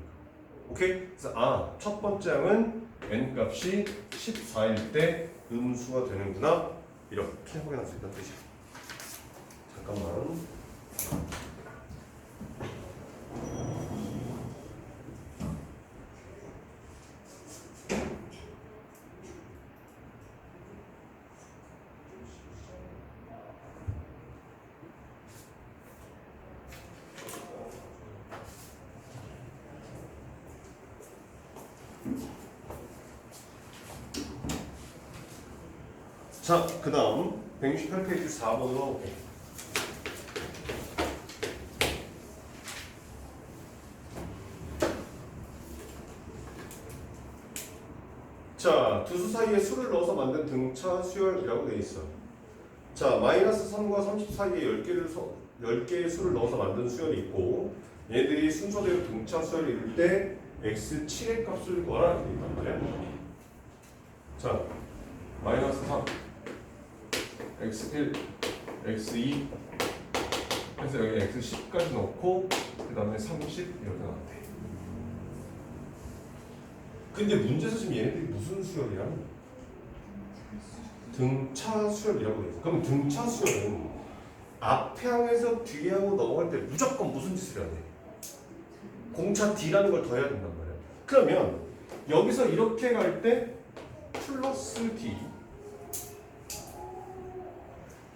오케이? 그래서 첫 번째 항은 n 값이 14일 때 음수가 되는구나. 이렇게 확인할 수 있다는 뜻이야. 잠깐만. 자, 그 다음 168페이지 4번으로 가볼게요. 자, 두 수 사이에 수를 넣어서 만든 등차 수열이라고 되어 있어. 자, 마이너스 3과 30 사이에 10개의 수를 넣어서 만든 수열이 있고, 얘들이 순서대로 등차 수열을 이룰 때 x7의 값을 구하라 이렇게 있단 말이야. 자, 마이너스 3, x1, x2 해서 여기 x10까지 넣고 그 다음에 30 이렇게 나왔대. 근데 문제에서 지금 얘네들이 무슨 수열이야? 등차 수열이라고 돼 있어. 그럼 등차 수열은 앞에 항에서 뒤에 항으로 넘어갈 때 무조건 무슨 짓을 해야 돼? 공차 D라는 걸 더해야 된단 말이야. 그러면 여기서 이렇게 갈 때 플러스 D,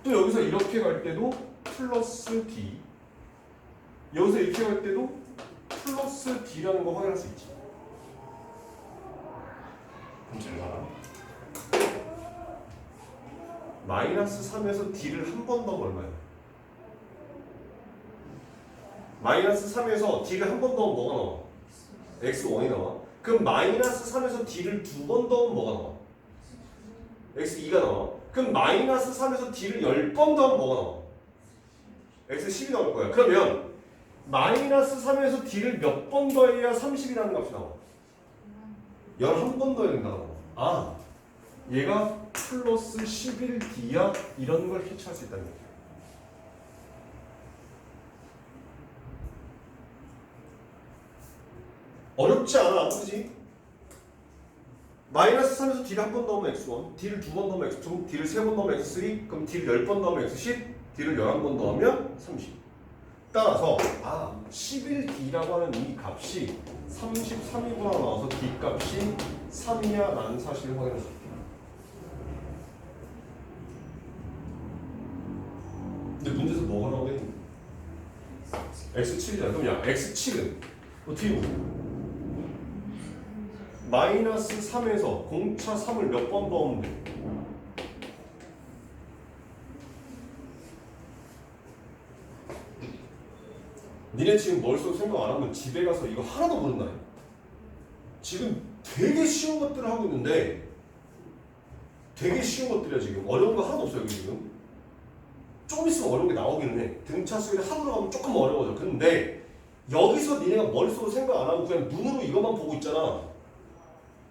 또 여기서 이렇게 갈 때도 플러스 D, 여기서 이렇게 갈 때도 플러스 D라는 거 확인할 수 있지. 그럼 잘 봐라. 마이너스 3에서 D를 한 번 더하면 얼마야? 마이너스 3에서 D를 한 번 더하면 뭐가 나와? X1이 나와. 그럼 마이너스 3에서 D를 두 번 더하면 뭐가 나와? X2가 나와. 그럼 마이너스 3에서 D를 10번 더하면 뭐가 나와? X10이 나올 거야. 그러면 마이너스 3에서 D를 몇 번 더해야 30이라는 값이 나와? 11번 더해야 된다고. 얘가 플러스 11D야 이런 걸 캐치할 수 있다는 얘기야. 어렵지 않아, 그지? 마이너스 3에서 D를 한 번 넣으면 X1, D를 두 번 넣으면 X2, D를 세 번 넣으면 X3, 그럼 D를 10번 넣으면 X10, D를 11번 넣으면 30. 따라서 11D라고 하는 이 값이 33이구나 나와서 D 값이 3이야 라는 사실을 확인할 수 있다. 근데 문제에서 뭐가 나오게 있는 X7이잖아. 그럼 야 X7은 어떻게 보고 마이너스 3에서 공차 3을 몇 번 넣으면 돼? 니네 지금 머릿속으로 생각 안 하면 집에 가서 이거 하나도 모른다. 지금 되게 쉬운 것들을 하고 있는데 되게 쉬운 것들이야 지금. 어려운 거 하나도 없어요 여기 지금. 조금 있으면 어려운 게 나오기는 해. 등차 수열이 하루로 가면 조금 어려워져. 근데 여기서 니네가 머릿속으로 생각 안 하고 그냥 눈으로 이것만 보고 있잖아.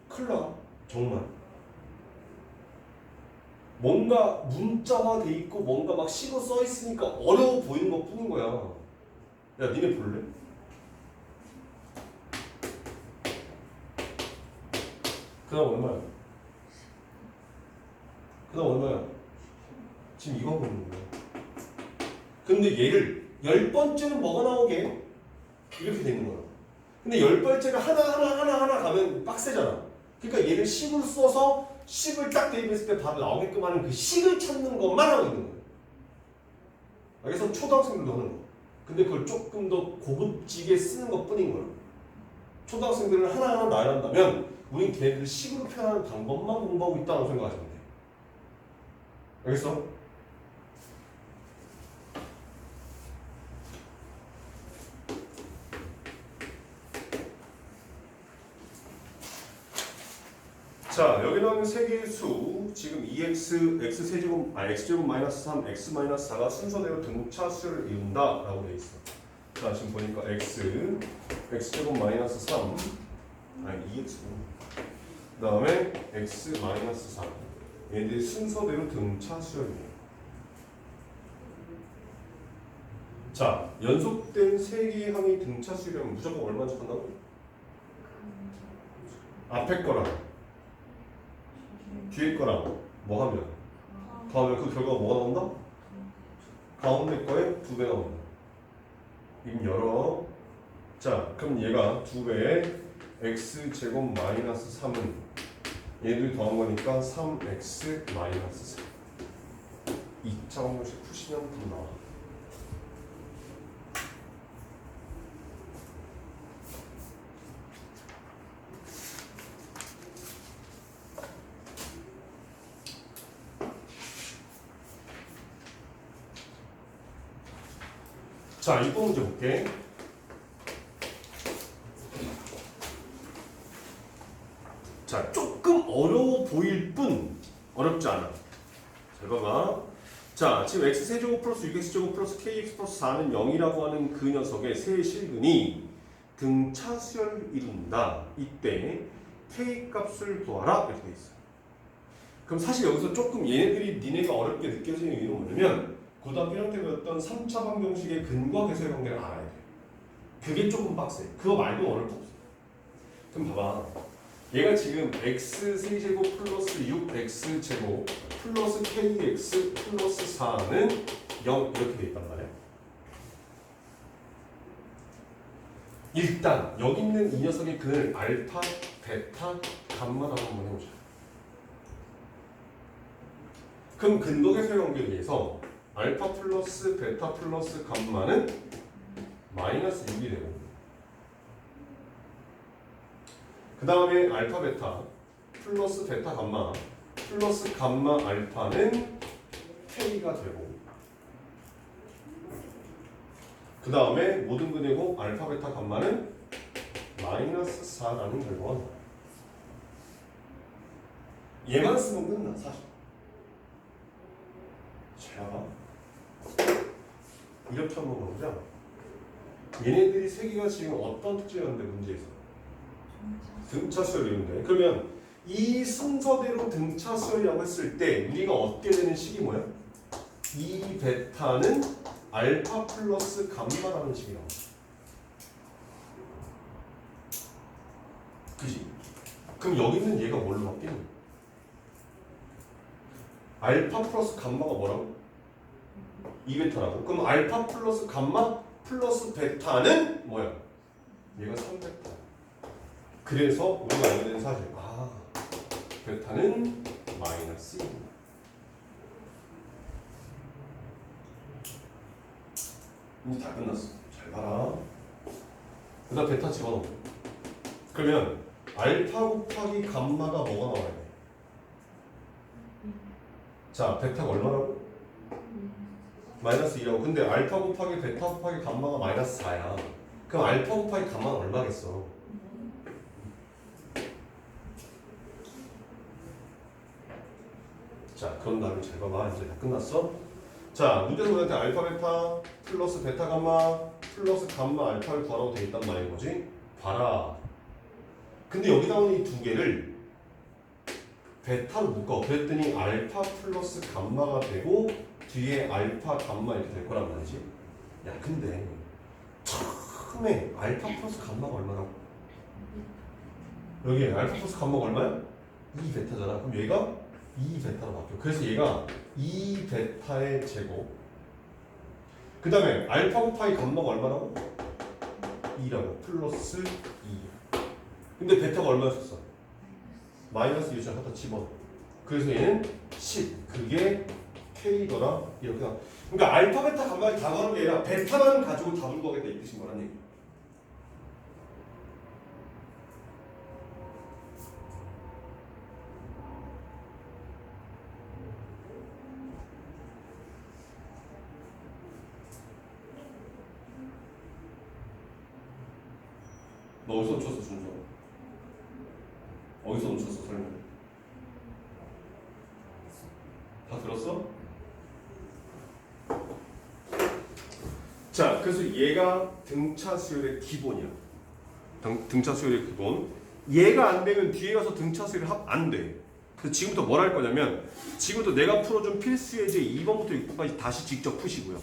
큰일 나. 정말. 뭔가 문자화 돼 있고 뭔가 막 식으로 써 있으니까 어려워 보이는 것 뿐인 거야. 야 니네 볼래? 그 다음 얼마야? 그 다음 얼마야? 지금 이거 하고 있는 거야. 근데 얘를 10번째는 뭐가 나오게? 이렇게 되는 거야. 근데 10번째가 하나 가면 빡세잖아. 그러니까 얘를 식으로 써서 식을 딱 대입했을 때 바로 나오게끔 하는 그 식을 찾는 것만 하고 있는 거야. 그래서 초등학생들도 하는 거야. 근데 그걸 조금 더 고급지게 쓰는 것 뿐인 거야. 초등학생들을 하나하나 나열한다면 우린 걔네들을 식으로 표현하는 방법만 공부하고 있다고 생각하시면 돼. 알겠어? 자, 여기 나오는 세 개의 수, 지금 2x, x세제곱, x제곱 마이너스 3, x 마이너스 4가 순서대로 등차 수열을 이룬다 라고 되어 있어. 자, 지금 보니까 x제곱 마이너스 3, 2x. 그 다음에 x 마이너스 4. 얘네들이 순서대로 등차 수열이에요. 자, 연속된 세 개의 항이 등차 수열이면 무조건 얼마 적한다고? 앞에 거랑 뒤에 거랑 뭐 하면? 더하면 그 결과가 뭐가 나온다? 가운데 거에 2배 나온다. 입 열어. 자, 그럼 얘가 2배에 x제곱 마이너스 3은 얘들이 더한 거니까 3x 마이너스 4. 2차 방정식 푸시면 답 나와. 자, 6번 문제 볼게. 자, 조금 어려워 보일 뿐 어렵지 않아. 잘 봐봐. 자, 지금 x세제곱 플러스 6x제곱 플러스 kx 플러스 4는 0이라고 하는 그 녀석의 세 실근이 등차 수열을 이룬다. 이때 k 값을 구하라 이렇게 돼 있어. 그럼 사실 여기서 조금 얘네들이 니네가 어렵게 느껴지는 이유는 뭐냐면 고등학교 1학년 때 배웠던 3차 방정식의 근과 계수의 관계를 알아야 돼. 그게 조금 빡세. 그거 말고 어려울 거 없어. 그럼 봐봐. 얘가 지금 x세제곱 플러스 6x제곱 플러스 kx 플러스 4는 0 이렇게 돼 있단 말이야. 일단 여기 있는 이 녀석의 근을 알파, 베타, 감마라고 한번 해보자. 그럼 근도계수의 관계에 의해서 알파 플러스 베타 플러스 감마는 마이너스 6이 되고 그 다음에 알파 베타 플러스 베타 감마 플러스 감마 알파는 k가 되고 그 다음에 모든 근이고 알파 베타 감마는 마이너스 4라는 결과가 나와요. 얘만 쓰면 끝나 사실. 자, 이렇게 한번 가보자. 얘네들이 세 개가 지금 어떤 특징이었는데 문제에서 등차 수열이었는데 그러면 이 순서대로 등차 수열이라고 했을 때 우리가 얻게 되는 식이 뭐야? 이 베타는 알파 플러스 감마라는 식이 나와. 그지? 그럼 여기 있는 얘가 뭘로 바뀌는? 알파 플러스 감마가 뭐라고? 2베타라고. 그럼 알파 플러스 감마 플러스 베타는 뭐야? 얘가 3베타. 그래서 우리가 알게 된 사실. 아, 베타는 마이너스 2. 이제 다 끝났어. 잘 봐라. 그다음 베타 집어넣어. 그러면 알파 곱하기 감마가 뭐가 나와야 돼? 자, 베타가 얼마라고? 마이너스 2라고. 근데 알파 곱하기 베타 곱하기 감마가 마이너스 4야. 그럼 알파 곱하기 감마는 얼마겠어? 자, 그런 다음에 잘 봐봐. 이제 다 끝났어. 자, 문제는 우리한테 알파 베타 플러스 베타 감마 플러스 감마 알파를 구하라고 돼 있단 말인 거지. 봐라. 근데 여기 나오는 이 두 개를 베타로 묶어. 그랬더니 알파 플러스 감마가 되고 뒤에 알파 감마 이렇게 될 거란 말이지. 야, 근데 처음에 알파 플러스 감마가 얼마라고? 여기 알파 플러스 감마가 얼마야? 2베타잖아. 그럼 얘가 2베타로 바뀌어. 그래서 얘가 2베타의 제곱. 그 다음에 알파 곱하기 감마가 얼마라고? 2라고. 플러스 2. 근데 베타가 얼마였었어? 마이너스 2를 갖다 집어. 그래서 얘는 10. 그게 K더라. 이렇게 나. 그러니까 알파 베타 감마를 다 구하는 게 아니라 베타만 가지고 다 풀고 가겠다 이 뜻인 거란 얘기. 너 어디서 놓쳤어, 준서? 어디서 놓쳤어, 설명? 다 들었어? 자, 그래서 얘가 등차 수열의 기본이야. 등차 수열의 기본. 얘가 안 되면 뒤에 가서 등차 수열이 안 돼. 그래서 지금부터 뭘 할 거냐면 지금부터 내가 풀어준 필수 예제 2번부터 6번까지 다시 직접 푸시고요.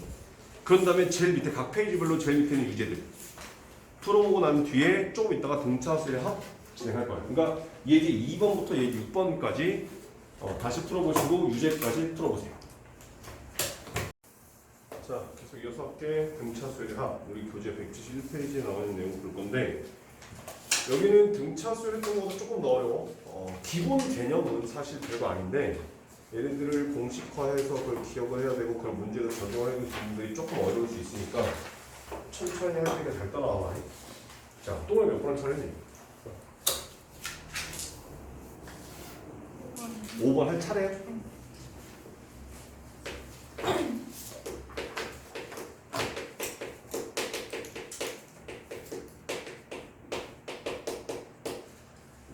그런 다음에 제일 밑에 각 페이지별로 제일 밑에 있는 유제들 풀어보고 난 뒤에 조금 있다가 등차 수열의 합 진행할 거예요. 그러니까 예제 2번부터 예제 6번까지 다시 풀어보시고 유제까지 풀어보세요. 자, 계속 6개 등차 수열의 합, 우리 교재 171페이지에 나와 있는 내용 볼 건데 여기는 등차 수열의 것보다 조금 더 어려워. 기본 개념은 사실 별거 아닌데 얘네들을 공식화해서 그걸 기억을 해야 되고 그걸 문제로 적용해야 되는 부분들이 조금 어려울 수 있으니까 천천히 할 테니까 잘 따라와봐. 자, 똥을 몇 번을 차례지? 5번 할 차례야?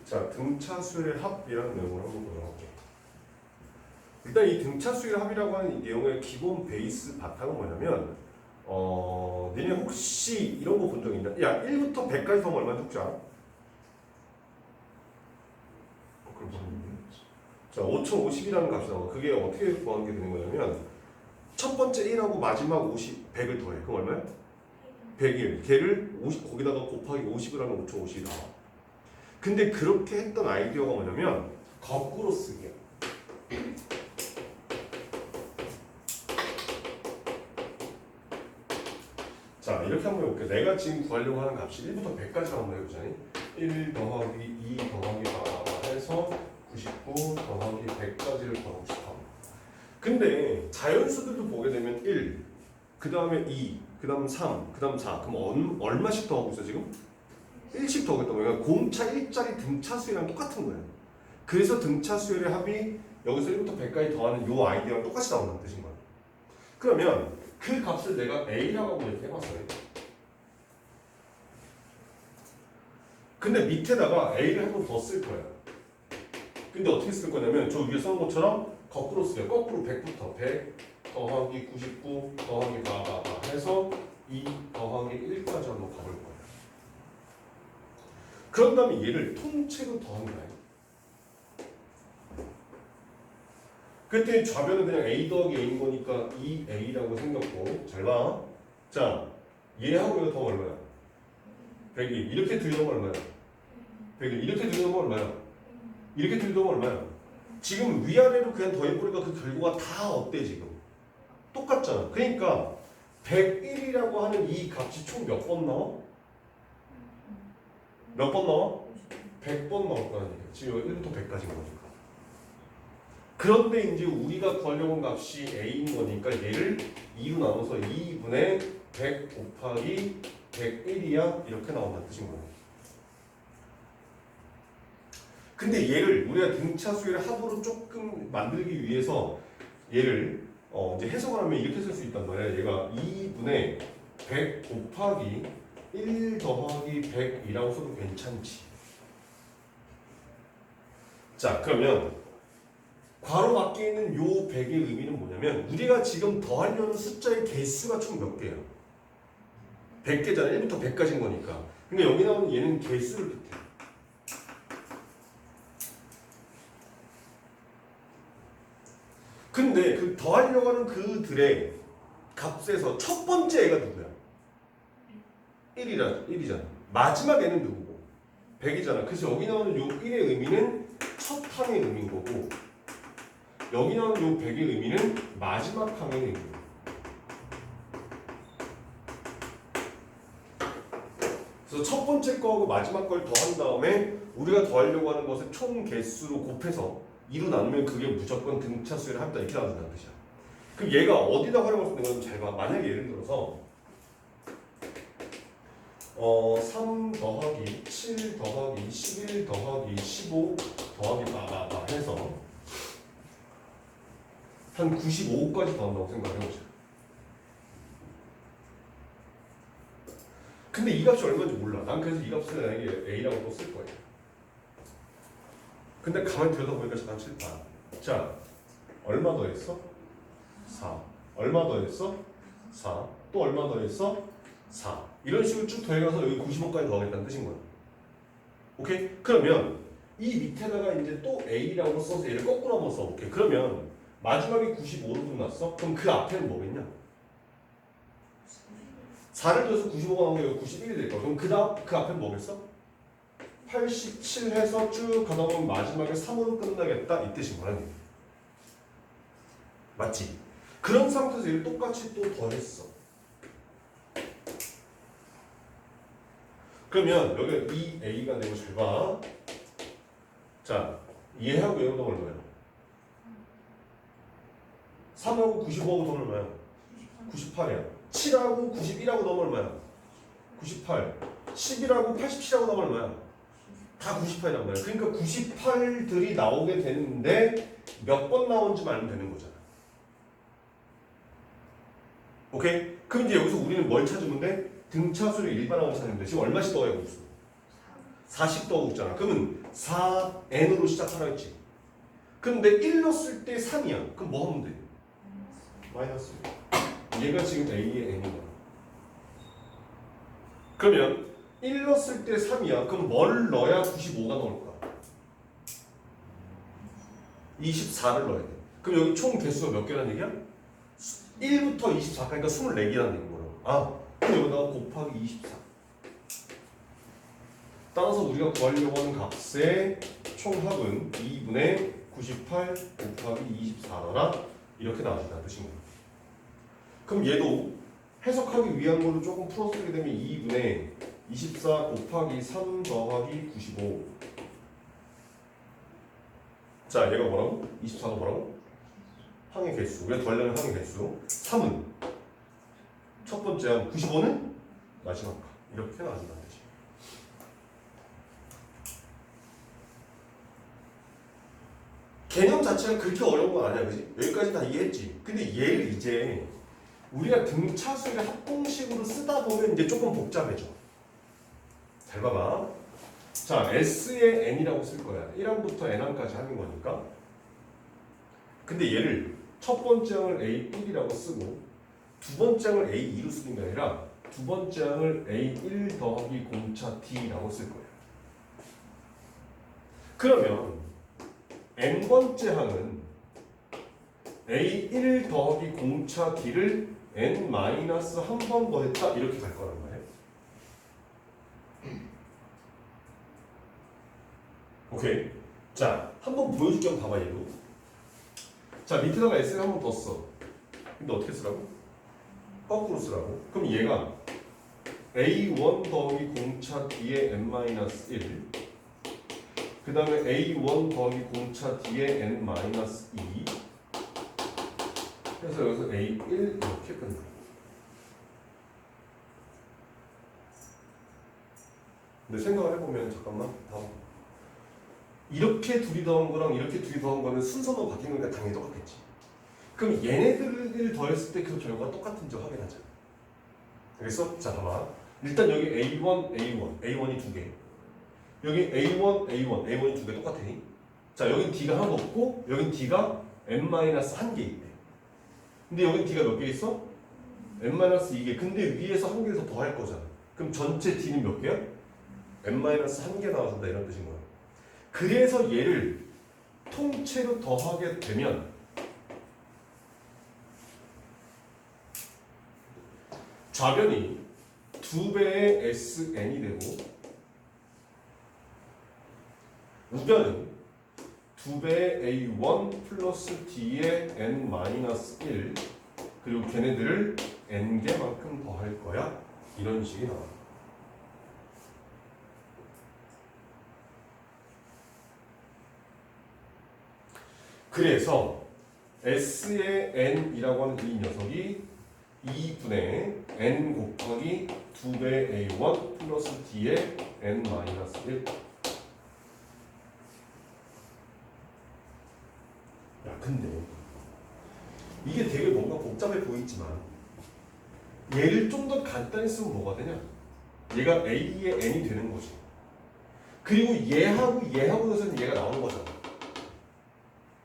자, 등차 수열의 합이라는 내용을 한번 보도록 할게요. 일단 이 등차 수열의 합이라고 하는 이 내용의 기본 베이스 바탕은 뭐냐면 니네 혹시 이런 거 본 적 있나? 야, 1부터 100까지 더하면 얼마인지 혹시 알아? 자, 5050이라는 값이 나와. 그게 어떻게 구하는 게 되는 거냐면 첫 번째 1하고 마지막 50, 100을 더해. 그럼 얼마야? 101. 걔를 50, 거기다가 곱하기 50을 하면 5050이 나와. 근데 그렇게 했던 아이디어가 뭐냐면 거꾸로 쓰기야. 자, 이렇게 한번 해볼게. 내가 지금 구하려고 하는 값이 1부터 100까지 한번 해보자니. 1 더하기 2 더하기 4 해서 99 더하기 100까지를 더하고 싶어. 근데 자연수들도 보게 되면 1, 그 다음에 2, 그 다음 3, 그 다음 4. 그럼 얼마씩 더하고 있어 지금? 1씩 더하겠다. 그러니까 공차 1짜리 등차 수열이랑 똑같은 거예요. 그래서 등차 수열의 합이 여기서 1부터 100까지 더하는 요 아이디어랑 똑같이 나온다는 뜻인 거야. 그러면 그 값을 내가 A라고 한번 이렇게 해봤어요. 근데 밑에다가 A를 한 번 더 쓸 거야. 근데 어떻게 쓸 거냐면 저 위에 써놓은 것처럼 거꾸로 쓰요. 거꾸로 100부터 100 더하기 99 더하기 4 해서 2 더하기 1까지 한번 가볼 거야. 그런 다음에 얘를 통째로 더하는 거야. 그때 좌변은 그냥 A 더하기 A인 거니까 2A라고 생겼고, 잘 봐. 자, 얘하고 이거 더하면 얼마야? 102. 이렇게 들이더면 얼마야? 101. 이렇게 들이더면 얼마야? 이렇게 들이더면 얼마야? 지금 위아래로 그냥 더해보니까 그 결과가 다 어때 지금? 똑같잖아. 그러니까 101이라고 하는 이 값이 총 몇 번 나와? 몇 번 나와? 100번 나올 거라는 얘기야. 지금 여기 1부터 100까지인 거니까. 그런데 이제 우리가 구하려고 한 값이 a인 거니까 얘를 2로 나눠서 2분의 100 곱하기 101이야 이렇게 나온다는 뜻인 거예요. 근데 얘를 우리가 등차수열 합으로 조금 만들기 위해서 얘를 이제 해석을 하면 이렇게 쓸 수 있단 말이야. 얘가 2분의 100 곱하기 1 더하기 100이라고 써도 괜찮지. 자, 그러면 괄호 밖에 있는 요 100의 의미는 뭐냐면 우리가 지금 더하려는 숫자의 개수가 총 몇 개야? 100개잖아. 1부터 100까지인 거니까. 그러니까 여기 나오는 얘는 개수를 뜻해. 근데 그 더하려고 하는 그들의 값에서 첫 번째 애가 누구야? 1이잖아. 마지막 애는 누구고? 100이잖아. 그래서 여기 나오는 요 1의 의미는 첫 항의 의미인 거고 여기 나오는 요 100의 의미는 마지막 항의 의미인 거야. 그래서 첫 번째 거하고 마지막 걸 더한 다음에 우리가 더하려고 하는 것을 총 개수로 곱해서 2로 나누면 그게 무조건 등차수열을 합니다. 이렇게 나온다는 뜻이야. 그럼 얘가 어디다 활용할 수 있는 건지 잘 봐. 만약에 예를 들어서 3 더하기 7 더하기 11 더하기 15 더하기 빠바바 해서 한 95까지 더한다고 생각해보자. 근데 이 값이 얼마인지 몰라. 난 그래서 이 값을 만약에 A라고 또 쓸 거야. 근데 가만히 들여다보니까 잠깐 싫다. 자, 얼마 더했어? 4. 얼마 더했어? 4. 또 얼마 더했어? 4. 이런 식으로 쭉 더해가서 여기 95까지 더하겠다는 뜻인 거야. 오케이? 그러면 이 밑에다가 이제 또 A라고 써서 얘를 거꾸로 한번 써볼게. 그러면 마지막에 95로 끝났어? 그럼 그 앞에는 뭐겠냐? 4를 더해서 95가 나오면 여기 91이 될 거야. 그럼 그 앞에는 뭐겠어? 87 해서 쭉 가다 보면 마지막에 3으로 끝나겠다 이 뜻인 거야. 맞지? 그런 상태에서 얘를 똑같이 또 더했어. 그러면 여기 2a가 되고 잘 봐. 자, 얘하고 얘하고 더하면 얼마야? 3하고 95하고 더하면 얼마야? 98이야. 7하고 91하고 더하면 얼마야? 98. 11하고 87하고 더하면 얼마야? 다 98이란 말이야. 그러니까 98들이 나오게 되는데 몇 번 나온지만 알면 되는 거잖아. 오케이? 그럼 이제 여기서 우리는 뭘 찾으면 돼? 등차수를 일반항을 찾으면 돼. 지금 얼마씩 더하고 있어? 4씩 더하고 있잖아. 그러면 4n으로 시작하라 했지. 근데 1로 쓸 때 3이야. 그럼 뭐 하면 돼? 마이너스. 얘가 지금 a의 n인 거야. 그러면 1 넣었을 때 3이야. 그럼 뭘 넣어야 95가 나올 거야? 24를 넣어야 돼. 그럼 여기 총 개수가 몇 개라는 얘기야? 1부터 24까지, 그러니까 24개라는 얘기인 거야. 아, 그럼 여기다가 곱하기 24. 따라서 우리가 구하려고 하는 값의 총합은 2분의 98 곱하기 24라 이렇게 나와준다는 뜻인 거야. 그럼 얘도 해석하기 위한 걸로 조금 풀어쓰게 되면 2분의 24 곱하기 3 더하기 95. 자, 얘가 뭐라고? 24가 뭐라고? 항의 개수. 우리가 더하려는 항의 개수. 3은 첫 번째 항, 95는 마지막 항. 이렇게 나와준다는 뜻이에요. 개념 자체가 그렇게 어려운 건 아니야, 그지? 여기까지 다 이해했지? 근데 얘를 이제 우리가 등차수의 합공식으로 쓰다 보면 이제 조금 복잡해져. 잘 봐봐. 자, S의 N이라고 쓸 거야. 1항부터 N항까지 하는 거니까. 근데 얘를 첫 번째 항을 A1이라고 쓰고 두 번째 항을 A2로 쓰는 게 아니라 두 번째 항을 A1 더하기 공차 D라고 쓸 거야. 그러면 N번째 항은 A1 더하기 공차 D를 N-1번 더했다 이렇게 갈 거란 말이야. 오케이. 자, 한번 보여줄 겸 봐봐 얘도. 자, 밑에다가 S를 한 번 더 써. 근데 어떻게 쓰라고? 거꾸로 쓰라고. 그럼 얘가 A1 더하기 공차 D의 n-1 그 다음에 A1 더하기 공차 D의 n-2 그래서 여기서 A1 이렇게 끝나. 근데 생각을 해보면 잠깐만 다음. 이렇게 둘이 더한 거랑 이렇게 둘이 더한 거는 순서만 바뀐 거니까 당연히 똑같겠지. 그럼 얘네들을 더했을 때 그 결과가 똑같은지 확인하자. 알겠어? 자 봐봐. 일단 여기 A1, A1이 두 개. 여기 A1, A1이 두 개 똑같으니? 자 여긴 D가 하나도 없고 여긴 D가 n-1개 있대. 근데 여긴 D가 몇 개 있어? n-2개. 근데 위에서 한 개를 더 더할 거잖아. 그럼 전체 D는 몇 개야? n-1개 나와준다 이런 뜻인 거야. 그래서 얘를 통째로 더하게 되면 좌변이 2배의 SN이 되고 우변은 2배의 A1 플러스 D의 n-1 그리고 걔네들을 n개만큼 더할 거야. 이런 식이 나와. 그래서 S의 n이라고 하는 이 녀석이 2분의 n 곱하기 2배 A1 플러스 D의 n-1. 야 근데 이게 되게 뭔가 복잡해 보이지만 얘를 좀 더 간단히 쓰면 뭐가 되냐? 얘가 A의 n이 되는 거지. 그리고 얘하고 더해서는 얘가 나오는 거잖아.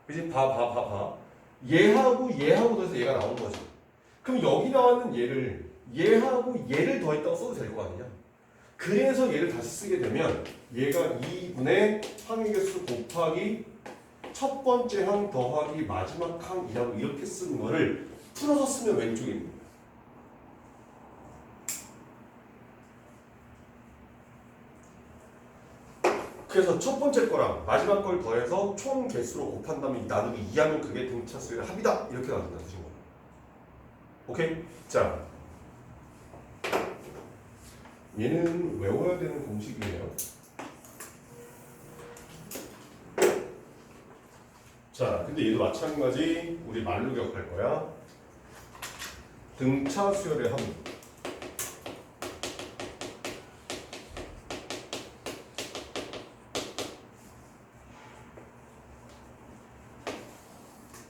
그치? 봐. 얘하고 더해서 얘가 나오는 거지. 그럼 여기 나왔는 얘하고 얘를 더했다고 써도 될 거 아니냐? 그래서 얘를 다시 쓰게 되면 얘가 2분의 항의 개수 곱하기 첫 번째 항 더하기 마지막 항이라고 이렇게 쓰는 거를 풀어서 쓰면 왼쪽입니다. 그래서 첫 번째 거랑 마지막 걸 더해서 총 개수로 곱한 다음에 나누기 2하면 그게 등차수의 합이다. 이렇게 나온다는 뜻인 거예요. 오케이? 자, 얘는 외워야 되는 공식이에요. 자, 근데 얘도 마찬가지 우리 말로 기억할 거야. 등차 수열의 합.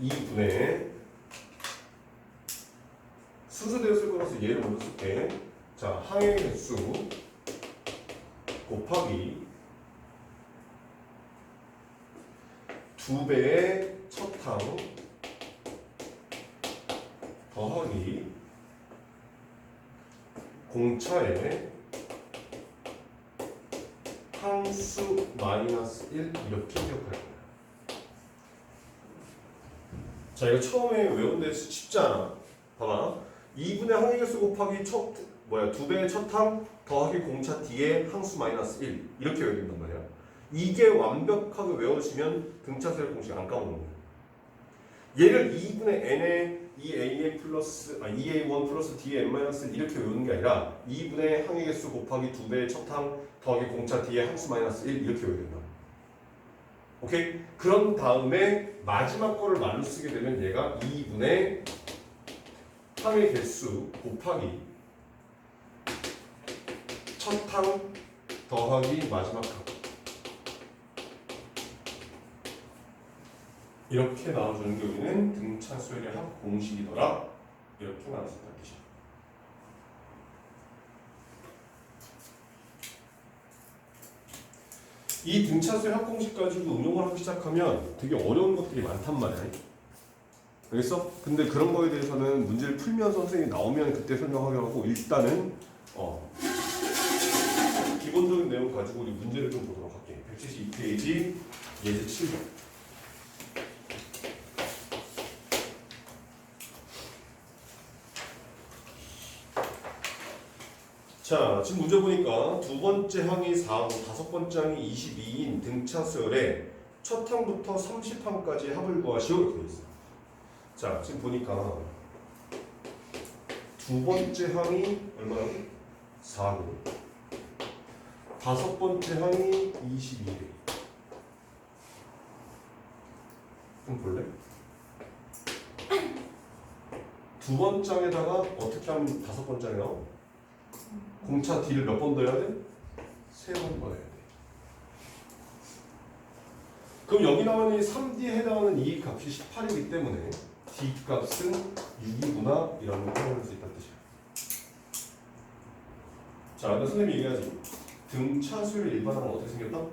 이 분의 수수대에 쓸 거라서 얘를 먼저 쓸게. 자, 항의 개수 곱하기 2배의 첫 항 더하기 공차의 항수 마이너스 1 이렇게 기억할 거야. 자, 이거 처음에 외운데 쉽지 않아. 봐봐. 2분의 항의 개수 곱하기 2배의 첫 항 더하기 공차 D의 항수 마이너스 1 이렇게 외워야 된단 말이야. 이게 완벽하게 외워지면 등차수열 공식 안 까먹는 거야. 얘를 2분의 n의 2a1 플러스 d의 n-1 이렇게 외우는 게 아니라 2분의 항의 개수 곱하기 2배의 첫 항 더하기 공차 D의 항수 마이너스 1 이렇게 외워야 된다. 오케이? 그런 다음에 마지막 거를 말로 쓰게 되면 얘가 2분의 항의 개수 곱하기 첫 항 더하기 마지막 항 이렇게 나와주는 게 우리는 등차수열의 합 공식이더라. 이렇게 나왔었다는 뜻이야. 이 등차수열 합 공식 가지고 응용을 하기 시작하면 되게 어려운 것들이 많단 말이야. 알겠어? 근데 그런 거에 대해서는 문제를 풀면서 선생님이 나오면 그때 설명하기로 하고 일단은 기본적인 내용 가지고 우리 문제를 좀 보도록 할게. 172페이지 예제 7번. 자, 지금 문제 보니까 두 번째 항이 4하고 다섯 번째 항이 22인 등차수열에 첫 항부터 30항까지 합을 구하시오 이렇게 돼 있어요. 자, 지금 보니까 두 번째 항이 얼마라고? 4고 다섯 번째 항이 22래. 좀 볼래? 두 번장에다가 어떻게 하면 다섯 번장이 나와? 공차 D를 몇 번 더해야 돼? 세 번 더해야 돼. 그럼 여기 나오는 이 3D에 해당하는 이 값이 18이기 때문에 D 값은 6이구나 이라는 걸 표현할 수 있다는 뜻이야. 자, 근데 선생님이 얘기하지. 등차수를 일반하면 어떻게 생겼다?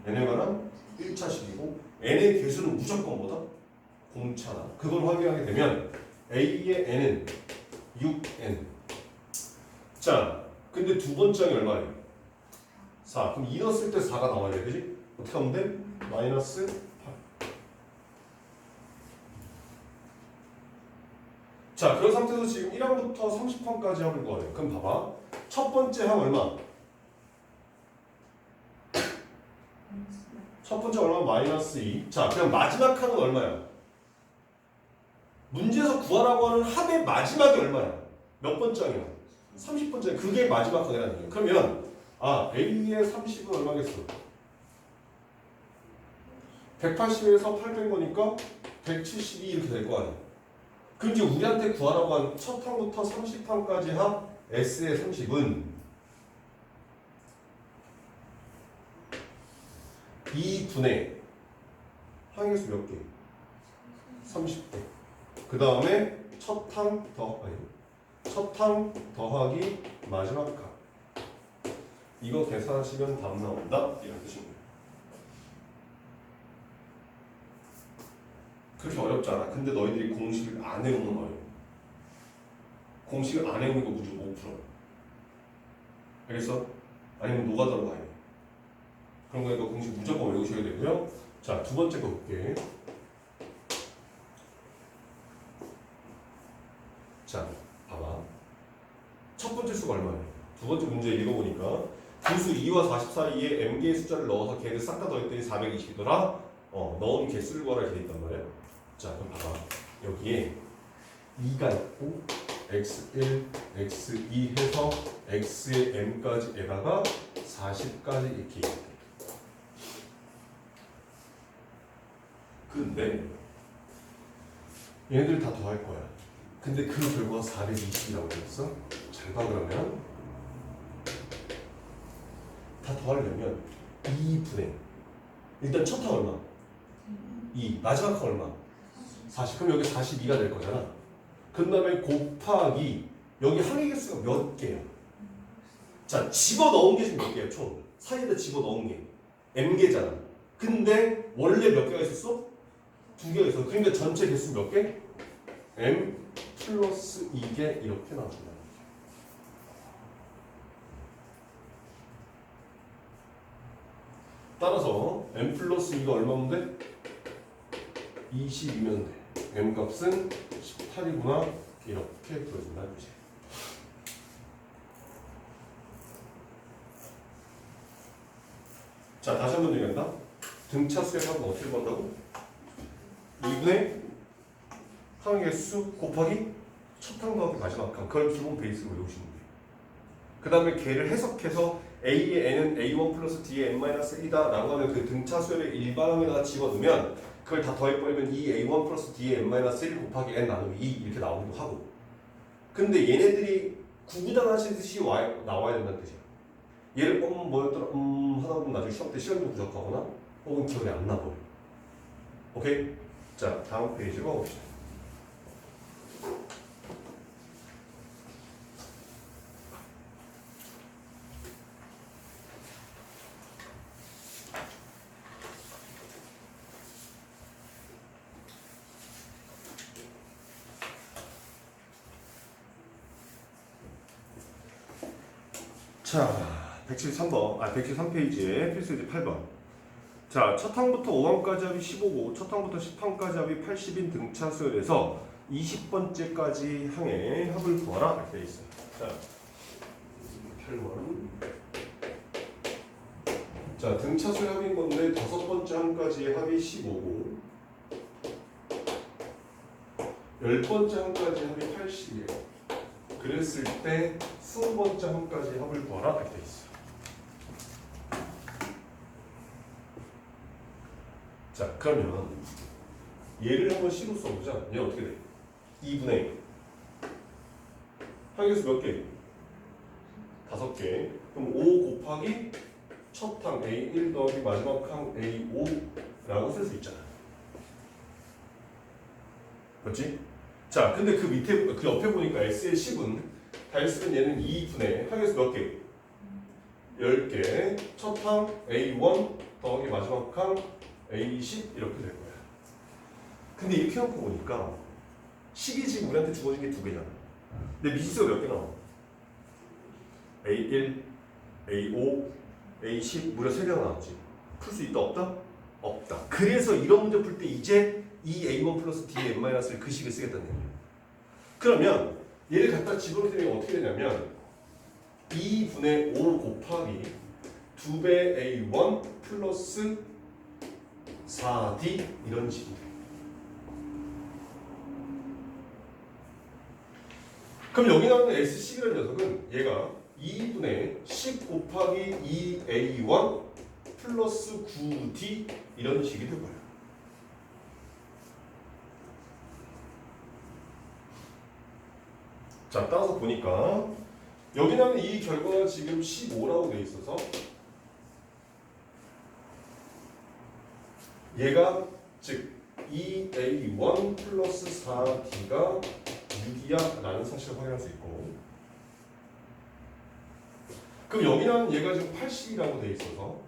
n에 관한 1차식이고 n의 개수는 무조건 뭐다? 공차다. 그걸 확인하게 되면 A의 n은 6n. 자, 근데 두 번째 항이 얼마예요? 4. 그럼 2 넣었을 때 4가 나와야 돼, 그지? 어떻게 하면 돼? 마이너스 8. 자, 그런 상태에서 지금 1항부터 30항까지 합을 구하래. 그럼 봐봐. 첫 번째 항 얼마? 첫 번째 얼마? 마이너스 2. 자, 그럼 마지막 항은 얼마야? 문제에서 구하라고 하는 합의 마지막이 얼마야? 몇 번째 항이야? 30번째. 그게 마지막 항이라는 거예요. 그러면 A의 30은 얼마겠어? 180에서 8 뺀 거니까 172 이렇게 될 거 아니야. 그럼 이제 우리한테 구하라고 한 첫 항부터 30항까지 합 S의 30은 2분의 항의 수 몇 개? 30개. 그 다음에 첫 항 더하기 마지막 항. 이거 계산하시면 답 나온다 이런 뜻입니다. 그렇게 어렵지 않아. 근데 너희들이 공식을 안 해오는 거예요. 공식을 안 해오는 거 문제 못 풀어. 알겠어? 아니면 노가다로 가야 돼. 그런 거니까 공식 무조건 외우셔야 되고요. 자, 두 번째 거 볼게. 자, 봐봐. 첫 번째 수가 얼마예요? 두 번째 문제 읽어보니까 두수 2와 40 사이에 m개의 숫자를 넣어서 걔를 싹 다 더했더니 420이더라. 넣은 개수를 구하라 돼 있단 말이야. 자, 그럼 봐봐. 여기에 2가 있고 x1, x2 해서 x의 m까지에다가 40까지 이렇게 있대. 근데 얘네들 다 더할 거야. 근데 그 결과가 420이라고 했어. 잘 봐. 그러면 다 더하려면 2분의 일단 첫 항 얼마? 2. 마지막 항 얼마? 40. 그럼 여기 42가 될 거잖아. 그 다음에 곱하기 여기 항의 개수가 몇 개야? 자, 집어넣은 게 지금 몇 개야? 총 사이에다 집어넣은 게 m개잖아. 근데 원래 몇 개가 있었어? 2개가 있어. 그러니까 전체 개수 몇 개? m 플러스 2개 이렇게 나온다. 따라서 m 플러스 2가 얼마면 돼? 22면 돼. m 값은 18이구나 이렇게 보여준다는 뜻이에요. 자, 다시 한번 얘기한다. 등차수의 합은 어떻게 본다고? 2분의 항의 개수 곱하기 첫 항 더하기 마지막 항. 그걸 기본 베이스로 외우시면 돼요. 그 다음에 걔를 해석해서 A의 n은 A1 플러스 D의 n-1이다 라고 하는 그 등차수의 일반항에다가 집어넣으면 그걸 다 더해버리면 이 A1 플러스 D의 n-1 곱하기 n 나누기 2 이렇게 나오기도 하고. 근데 얘네들이 구구단하시듯이 나와야 된다는 뜻이야. 얘를 뭐였더라 하다 보면 나중에 시험 때 시간도 부족하거나 혹은 기억이 안 나버려. 오케이? 자, 다음 페이지로 가봅시다. 자, 173번, 173페이지에 필수제 8번. 자, 첫 항부터 5항까지 합이 15고, 첫 항부터 10항까지 합이 80인 등차수열에서 20번째까지 항의 합을 구하라. 이렇게 돼 있어요. 자, 8번. 자, 등차수열 합인 건데, 다섯 번째 항까지의 합이 15고, 10번째 항까지 합이 80이에요. 그랬을 때 20번째 항까지 합을 구하라 이렇게 돼 있어. 자, 그러면 얘를 한번 C로 써보자. 얘 어떻게 돼? 2분의 항의 수 몇 개? 5개. 그럼 5 곱하기 첫 항 A1 더하기 마지막 항 A5라고 쓸 수 있잖아. 그렇지? 자, 근데 그 밑에, 그 옆에 보니까 S의 10은 다 했으면 얘는 2분의 항의 수 몇 개? 10개. 첫 항 A1 더하기 마지막 항 A10 이렇게 될 거야. 근데 이렇게 놓고 보니까 식이 지금 우리한테 주어진 게 2개잖아. 근데 미지수가 몇 개 나와? A1, A5, A10 무려 3개가 나왔지. 풀 수 있다 없다? 없다. 그래서 이런 문제 풀 때 이제 이 A1 플러스 D의 n-를 그 식을 쓰겠다는 얘기야. 그러면 얘를 갖다 집어넣으면 어떻게 되냐면 2분의 5 곱하기 2배 A1 플러스 4D 이런 식이 돼. 그럼 여기 나오는 SC라는 녀석은 얘가 2분의 10 곱하기 2A1 플러스 9D 이런 식이 될 거예요. 자, 따라서 보니까 여기 나오는 이 결과가 지금 15라고 돼 있어서 얘가 즉 2A1 플러스 4D가 6이야 라는 사실을 확인할 수 있고, 그럼 여기 나오는 얘가 지금 80이라고 돼 있어서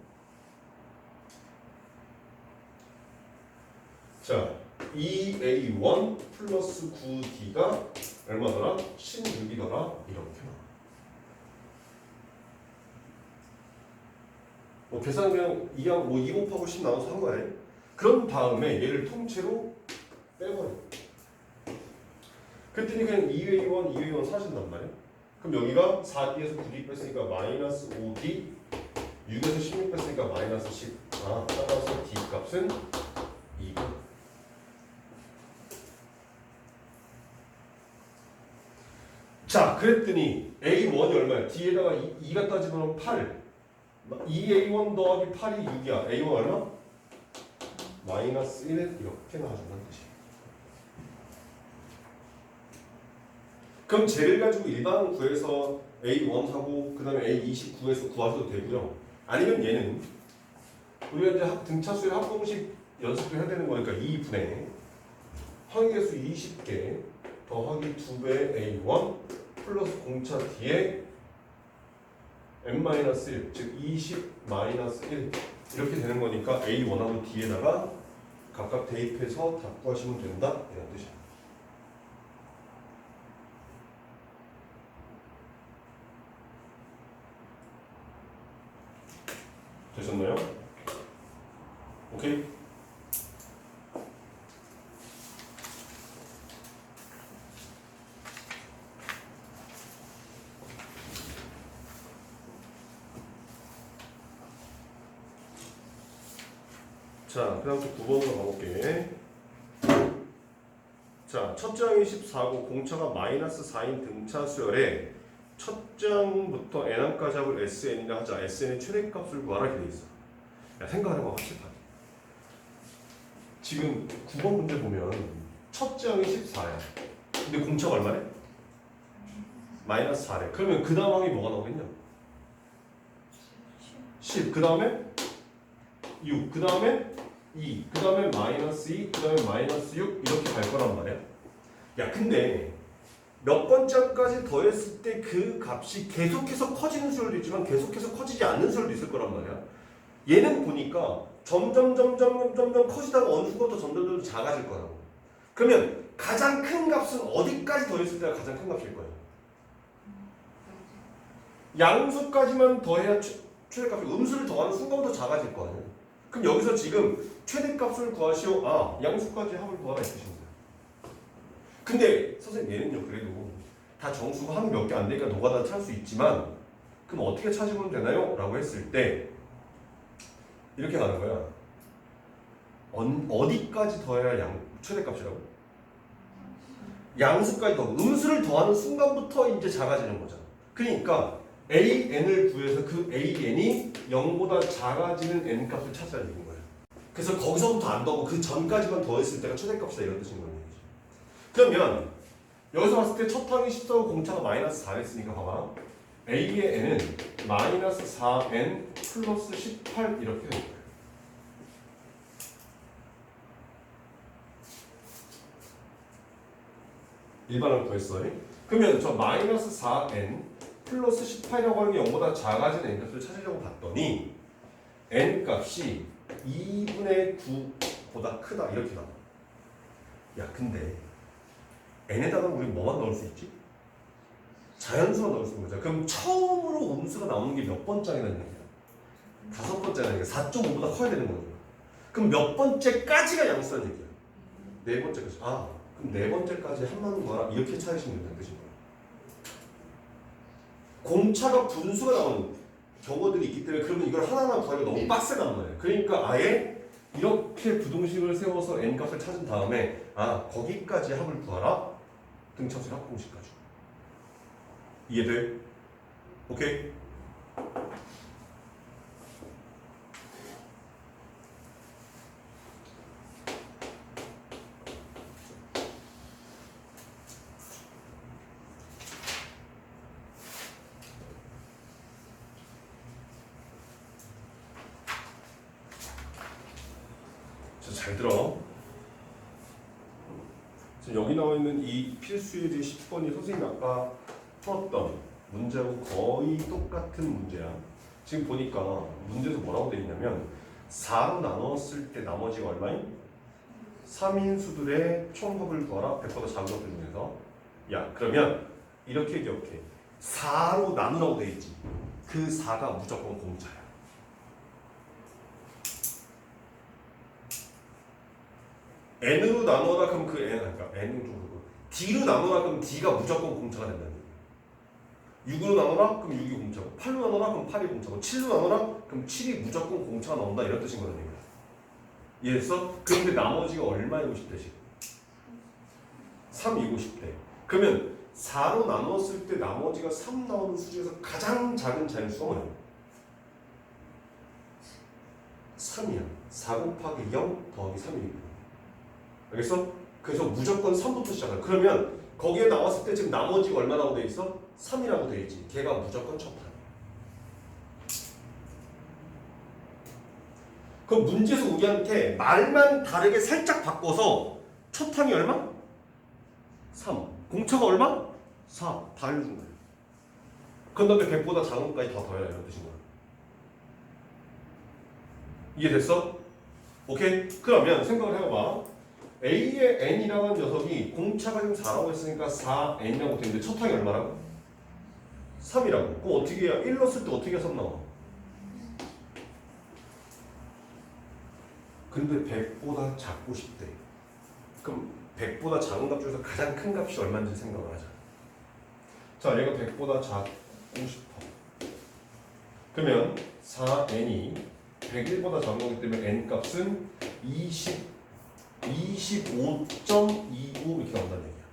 자 2A1 플러스 9D가 얼마더라? 16이더라 이렇게 나와. 뭐 계산 그냥 2하고 뭐 2 곱하고 10 나눠서 한 거야. 그런 다음에 얘를 통째로 빼버려. 그랬더니 그냥 2A1, 2A1 사신단 말이야. 그럼 여기가 4D에서 9D 뺐으니까 마이너스 5D, 6에서 16 뺐으니까 마이너스 10. 아, 따라서 D 값은 2가. 자, 그랬더니 A1이 얼마야? D에다가 2 갖다 집어넣으면 8. 2A1 더하기 8이 6이야. A1 얼마? 마이너스 1 이렇게 나와준다는 뜻이야. 그럼 쟤를 가지고 일반 구해서 A1 하고 그 다음에 A20 구해서 구하셔도 되고요. 아니면 얘는 우리가 이제 등차수의 합공식 연습도 해야 되는 거니까 2분의 항의계수 20개 더하기 2배 A1 플러스 공차 D에 n-1 즉 20-1 이렇게 되는 거니까 A1하고 D에다가 각각 대입해서 다 구하시면 된다 이런 뜻이야. 되셨나요? 오케이? 자, 그 다음 또 9번으로 가볼게. 자, 첫 장이 14고 공차가 마이너스 4인 등차수열에 첫 장부터 n항까지 합을 SN이라 하자. SN의 최대값을 구하라 이렇게 돼 있어. 야, 생각을 해봐. 확실하게. 지금 9번 문제 보면 첫 장이 14야. 근데 공차가 얼마래? 마이너스 4래. 그러면 그 다음 항이 뭐가 나오겠냐? 10. 그 다음에 6. 그 다음에 2. 그 다음에 마이너스 2. 그 다음에 마이너스 6. 이렇게 갈 거란 말이야. 야, 근데 몇 번째까지 더했을 때 그 값이 계속해서 커지는 수열도 있지만 계속해서 커지지 않는 수열도 있을 거란 말이야. 얘는 보니까 점점 커지다가 어느 순간부터 점점 작아질 거라고. 그러면 가장 큰 값은 어디까지 더했을 때가 가장 큰 값일 거야? 양수까지만 더해야 최대값이, 음수를 더하는 순간부터 작아질 거 아니야. 그럼 여기서 지금 최대값을 구하시오. 아, 양수까지 합을 구하라 이 뜻입니다. 근데 선생님 얘는요 그래도 다 정수가 한 몇 개 안 되니까 노가다 찾을 수 있지만 그럼 어떻게 찾으면 되나요? 라고 했을 때 이렇게 가는 거야. 어디까지 더해야 최대값이라고? 양수까지 더하고 음수를 더하는 순간부터 이제 작아지는 거잖아. 그러니까 AN을 구해서 그 AN이 0보다 작아지는 n 값을 찾아야 되는 거야. 그래서 거기서부터 안 더하고 그 전까지만 더했을 때가 최대값이다 이런 뜻인 거예요. 그러면 여기서 봤을 때 첫 항이 14고 공차가 마이너스 4랬으니까 봐봐. A의 n은 마이너스 4n 플러스 18 이렇게 되는 거예요. 일반을 구했어. 그러면 저 마이너스 4n 플러스 18이라고 하는 게 0보다 작아진 n 값을 찾으려고 봤더니 n 값이 2분의 9보다 크다 이렇게 나와. 야 근데 n에다가 우리 뭐만 넣을 수 있지? 자연수만 넣을 수 있는 거죠. 그럼 처음으로 음수가 나오는 게 몇 번째라는 얘기야? 5번째라는 얘기야. 4.5보다 커야 되는 거죠. 그럼 몇 번째까지가 양수라는 얘기야? 4번째까지. 아 그럼 4번째까지 한만 거라 이렇게 찾으시면 된다는 뜻인 거야. 공차가 분수가 나오는 경우들이 있기 때문에 그러면 이걸 하나하나 구하기가 너무 빡세단 말이에요. 그러니까 아예 이렇게 부등식을 세워서 n 값을 찾은 다음에 아 거기까지 합을 구하라. 등차수 합공식까지. 이해돼? 오케이? 잘 들어. 지금 여기 나와 있는 이 필수예제 10번이 선생님이 아까 풀었던 문제하고 거의 똑같은 문제야. 지금 보니까 문제에서 뭐라고 돼 있냐면 4로 나눴을 때 나머지가 얼마인? 3인수들의 총합을 구하라. 100보다 작은 것들 중에서. 야 그러면 이렇게 기억해. 4로 나누라고 돼 있지. 그 4가 무조건 공차야. n으로 나누라 그럼 그 n 그러니까 n은 좀 그렇고 d로 나누라 그럼 d가 무조건 공차가 된다는 얘기야. 6으로 나누라 그럼 6이 공차고 8로 나누라 그럼 8이 공차고 7로 나누라 그럼 7이 무조건 공차가 나온다 이런 뜻인 거란 얘기야. 이해했어? 그런데 나머지가 얼마이고 싶대 지금? 3이고 싶대. 그러면 4로 나눴을 때 나머지가 3 나오는 수 중에서 가장 작은 자연수가 뭐야? 3이야. 4 곱하기 0 더하기 3이니까. 알겠어? 그래서 무조건 3부터 시작해. 그러면 거기에 나왔을 때 지금 나머지가 얼마라고 돼 있어? 3이라고 돼 있지. 걔가 무조건 첫 항이야. 그럼 문제에서 우리한테 말만 다르게 살짝 바꿔서 첫 항이 얼마? 3. 공차가 얼마? 4. 다 알려준 거야. 그 다음에 100보다 작은 것까지 다 더해라 이런 뜻인 거야. 이해됐어? 오케이? 그러면 생각을 해봐봐. A의 n이라는 녀석이 공차가 지금 4라고 했으니까 4n이라고 되는데 첫 항이 얼마라고? 3이라고. 그럼 어떻게 해야? 1 넣었을 때 어떻게 해서 나와? 근데 100보다 작고 싶대. 그럼 100보다 작은 값 중에서 가장 큰 값이 얼마인지 생각을 하자. 자, 얘가 100보다 작고 싶어. 그러면 4n이 101보다 작은 거기 때문에 n 값은 25.25 이렇게 나온다는 얘기야.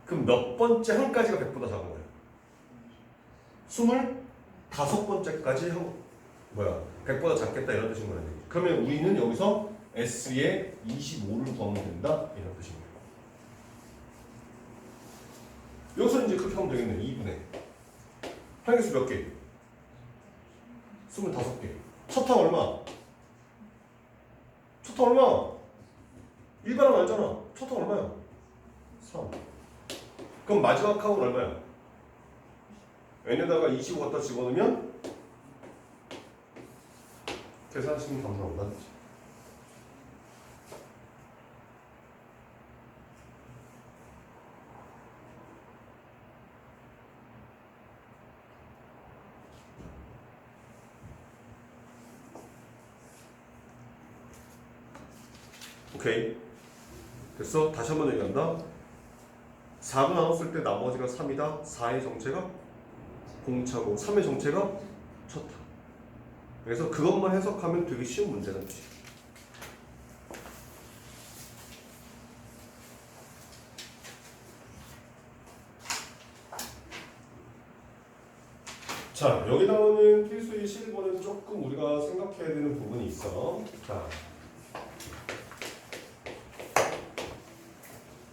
그럼 몇 번째 항까지가 100보다 작은 거야? 25번째까지 100보다 작겠다 이런 뜻인 거야. 그러면 우리는 여기서 S에 25를 더하면 된다 이런 뜻인 거야. 여기서 이제 그렇게 하면 되겠네. 2분의 항의수 몇 개? 25개. 첫 항 얼마? 첫 항 얼마? 일반항 알잖아. 첫 항 얼마야? 3. 그럼 마지막 항은 얼마야? n에다가 25 갖다 집어넣으면 계산식이 답 나온다는 거지. 오케이. 됐어? 다시 한번 얘기한다. 4로 나눴을 때 나머지가 3이다. 4의 정체가 공차고 3의 정체가 첫항. 그래서 그것만 해석하면 되게 쉬운 문제가 되지. 자, 여기 나오는 필수의 11번은 조금 우리가 생각해야 되는 부분이 있어. 자,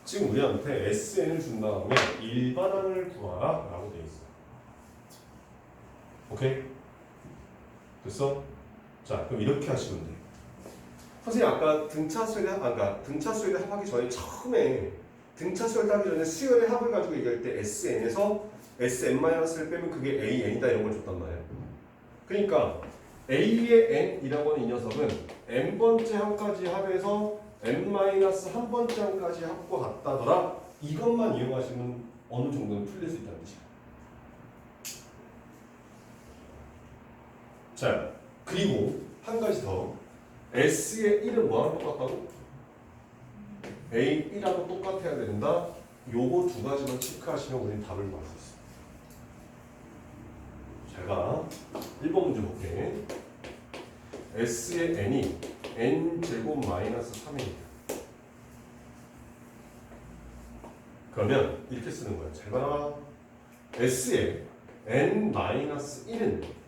지금 우리한테 SN을 준 다음에 일반항을 구하라 라고 돼 있어. 오케이? 됐어? 자, 그럼 이렇게 하시면 돼. 선생님 아까 등차수열에 합하기 전에 처음에 등차수열 따기 전에 수열의 합을 가지고 얘기할 때 SN에서 SN-를 빼면 그게 AN이다 이런 걸 줬단 말이야. 그러니까 A의 N이라고 하는 이 녀석은 N번째 항까지 합해서 N-1번째 항까지 합과 같다더라. 이것만 이용하시면 어느 정도는 풀릴 수 있다는 뜻이야. 자, 그리고 한 가지 더. S의 1은 뭐하고 똑같다고? A1하고 똑같아야 된다. 요거 두 가지만 체크하시면 우리는 답을 구할 수 있어. 잘 봐. 1번 문제 볼게. S의 n이 n제곱 마이너스 3입니다. 그러면 이렇게 쓰는 거야. 잘 봐라. S의 n-1은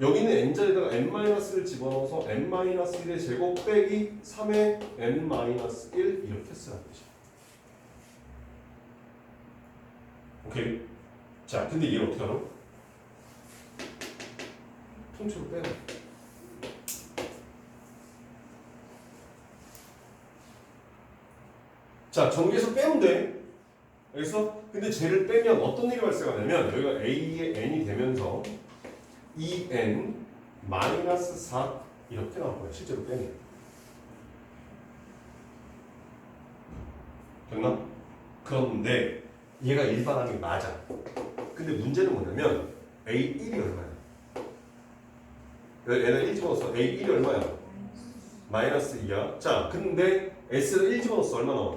여기는 n자리에다가 n-를 집어넣어서 n-1의 제곱 빼기 3의 n-1 이렇게 쓰라는 뜻이야. 오케이? 자, 근데 얘를 어떻게 하노? 통째로 빼라. 자, 전개해서 빼면 돼. 알겠어? 근데 쟤를 빼면 어떤 일이 발생하냐면 여기가 A의 n이 되면서 2n 마이너스 4 이렇게 나올 거야. 실제로 빼면. 됐나? 그런데 얘가 일반항이 맞아. 근데 문제는 뭐냐면 A1이 얼마야? 얘는 1 집어넣었어. A1이 얼마야? 마이너스 2야. 자, 근데 S를 1 집어넣었어. 얼마 나와?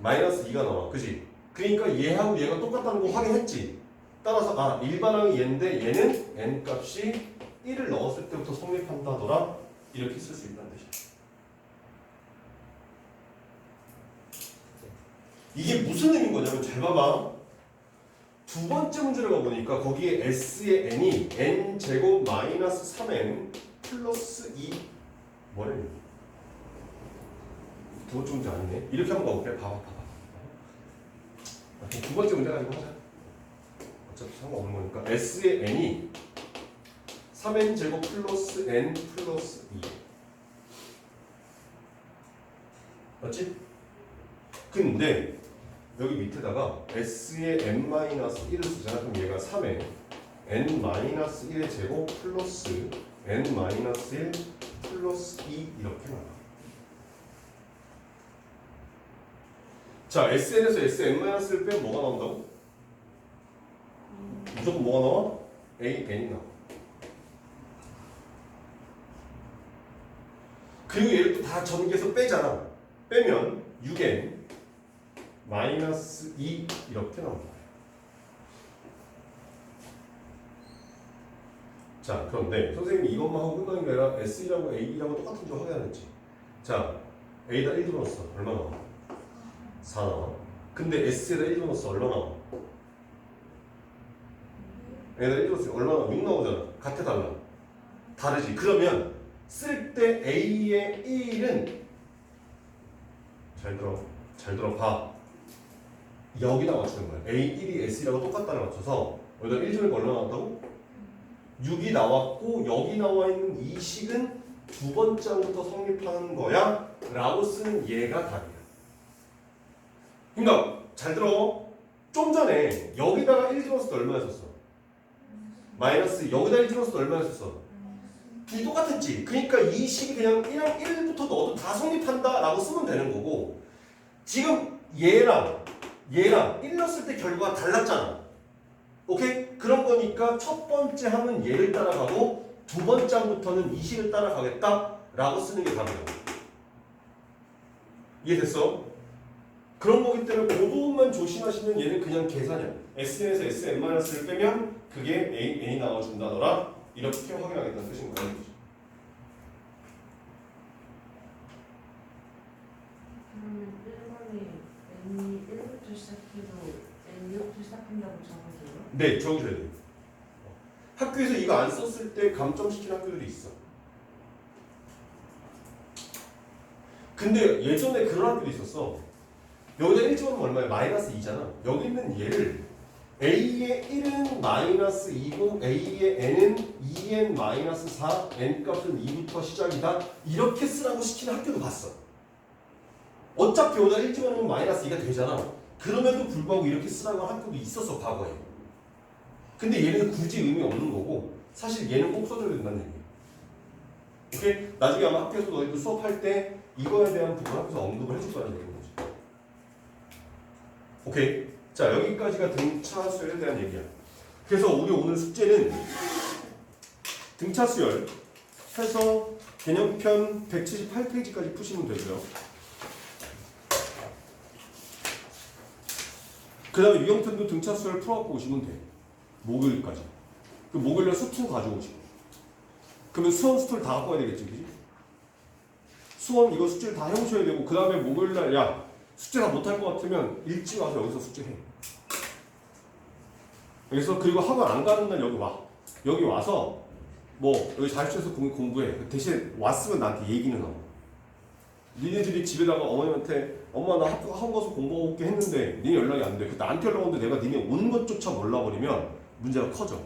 마이너스 2가 나와. 그지? 그러니까 얘하고 얘가 똑같다는 거 확인했지? 따라서 일반항이 얘인데 얘는 n 값이 1을 넣었을 때부터 성립한다더라. 이렇게 쓸 수 있다는 뜻이야. 이게 무슨 의미인 거냐면 잘 봐봐. 두 번째 문제를 가보니까 거기에 S의 n이 n제곱 마이너스 3n 플러스 2 뭐래? 두 번째 문제 아니네. 이렇게 한번 가볼게. 봐봐. 두 번째 문제 가지고 하자. 어차피 상관없는 거니까. S의 n이 3n 제곱 플러스 n 플러스 2 맞지? 근데 여기 밑에다가 S의 n-1을 쓰잖아. 그럼 얘가 3의 n-1의 제곱 플러스 n-1 플러스 2 이렇게 나와. 자, SN에서 SN-를 빼면 뭐가 나온다고? 무조건 뭐가 나와? AN이 나와. 그리고 얘를 또 다 전개해서 빼잖아. 빼면 6n 마이너스 2 이렇게 나온다. 자, 그런데 선생님이 이것만 하고 끝나는 게 아니라 S2하고 A2하고 똑같은 줄 확인했지. 자, A에다 1 집어넣었어. 얼마 나와? 4 나와. 근데 S에다 1 집어넣었어. 얼마 나와? A에다 1 집어넣었어. 얼마 나와? 6 나오잖아. 같아 달라? 다르지. 그러면 쓸 때 A의 1은 잘 들어봐. 여기다 맞추는 거야. A1이 S2라고 똑같다를 맞춰서 여기다 1 주니까 얼마 나왔다고? 6이 나왔고 여기 나와 있는 이 식은 두 번째 항부터 성립하는 거야 라고 쓰는 얘가 답이야. 그러니까 잘 들어. 좀 전에 여기다가 1 집어넣었을 때 얼마였었어? 마이너스. 여기다 1 집어넣었을 때 얼마였었어? 둘이 똑같았지. 그러니까 이 식이 그냥 1부터 넣어도 다 성립한다 라고 쓰면 되는 거고, 지금 얘랑 1 넣었을 때 결과가 달랐잖아. 오케이? 그런 거니까 첫 번째 항은 얘를 따라가고 두 번째 항부터는 이 식을 따라가겠다 라고 쓰는 게 답이야. 이해됐어? 그런 거기 때문에 그 부분만 조심하시면 얘는 그냥 계산이야. SN에서 SN-를 빼면 그게 N이 나와준다더라. 이렇게 확인하겠다는 뜻인 거야. 그러면 1번에 n이 1부터 시작해도 n 2부터 시작하면 한다고 적어줘요? 네, 적으셔야 돼요. 학교에서 이거 안 썼을 때 감점시키는 학교들이 있어. 근데 예전에 그런 학교도 있었어. 여기다 1집어넣으면 얼마야? 마이너스 2잖아. 여기 있는 얘를 A의 1은 마이너스 2고 A의 N은 2N 마이너스 4, N 값은 2부터 시작이다. 이렇게 쓰라고 시키는 학교도 봤어. 어차피 여기다 1집어넣으면 마이너스 2가 되잖아. 그럼에도 불구하고 이렇게 쓰라고 하는 학교도 있었어, 과거에. 근데 얘는 굳이 의미 없는 거고 사실 얘는 꼭 써줘야 된다는 얘기야. 오케이? 나중에 아마 학교에서 너희도 수업할 때 이거에 대한 부분 학교에서 언급을 해줄 거라는 얘기인 거지. 오케이? 자, 여기까지가 등차 수열에 대한 얘기야. 그래서 우리 오늘 숙제는 등차 수열 해서 개념편 178페이지까지 푸시면 되고요. 그 다음에 유형편도 등차 수열 풀어갖고 오시면 돼. 목요일까지. 그 목요일날 수투 가져오시고. 그러면 수원 수투를 다 갖고 와야 되겠지, 그지? 수원 이거 숙제를 다 해오셔야 되고 그 다음에 목요일날 야 숙제 다 못할 것 같으면 일찍 와서 여기서 숙제해. 그래서 그리고 학원 안 가는 날 여기 와. 여기 와서 뭐 여기 자습실에서 공부해. 대신 왔으면 나한테 얘기는 하고. 니네들이 집에다가 어머님한테 엄마 나 학원 가서 공부하고 올게 했는데 니네 연락이 안 돼. 그 나한테 연락 오는데 내가 니네 오는 것조차 몰라버리면 문제가 커져.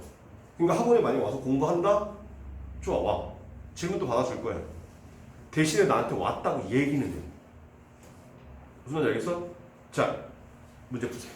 그러니까 학원에 많이 와서 공부한다? 좋아, 와. 질문도 받아줄 거야. 대신에 나한테 왔다고 얘기는 해. 무슨 말인지 알겠어? 자, 문제 푸세요.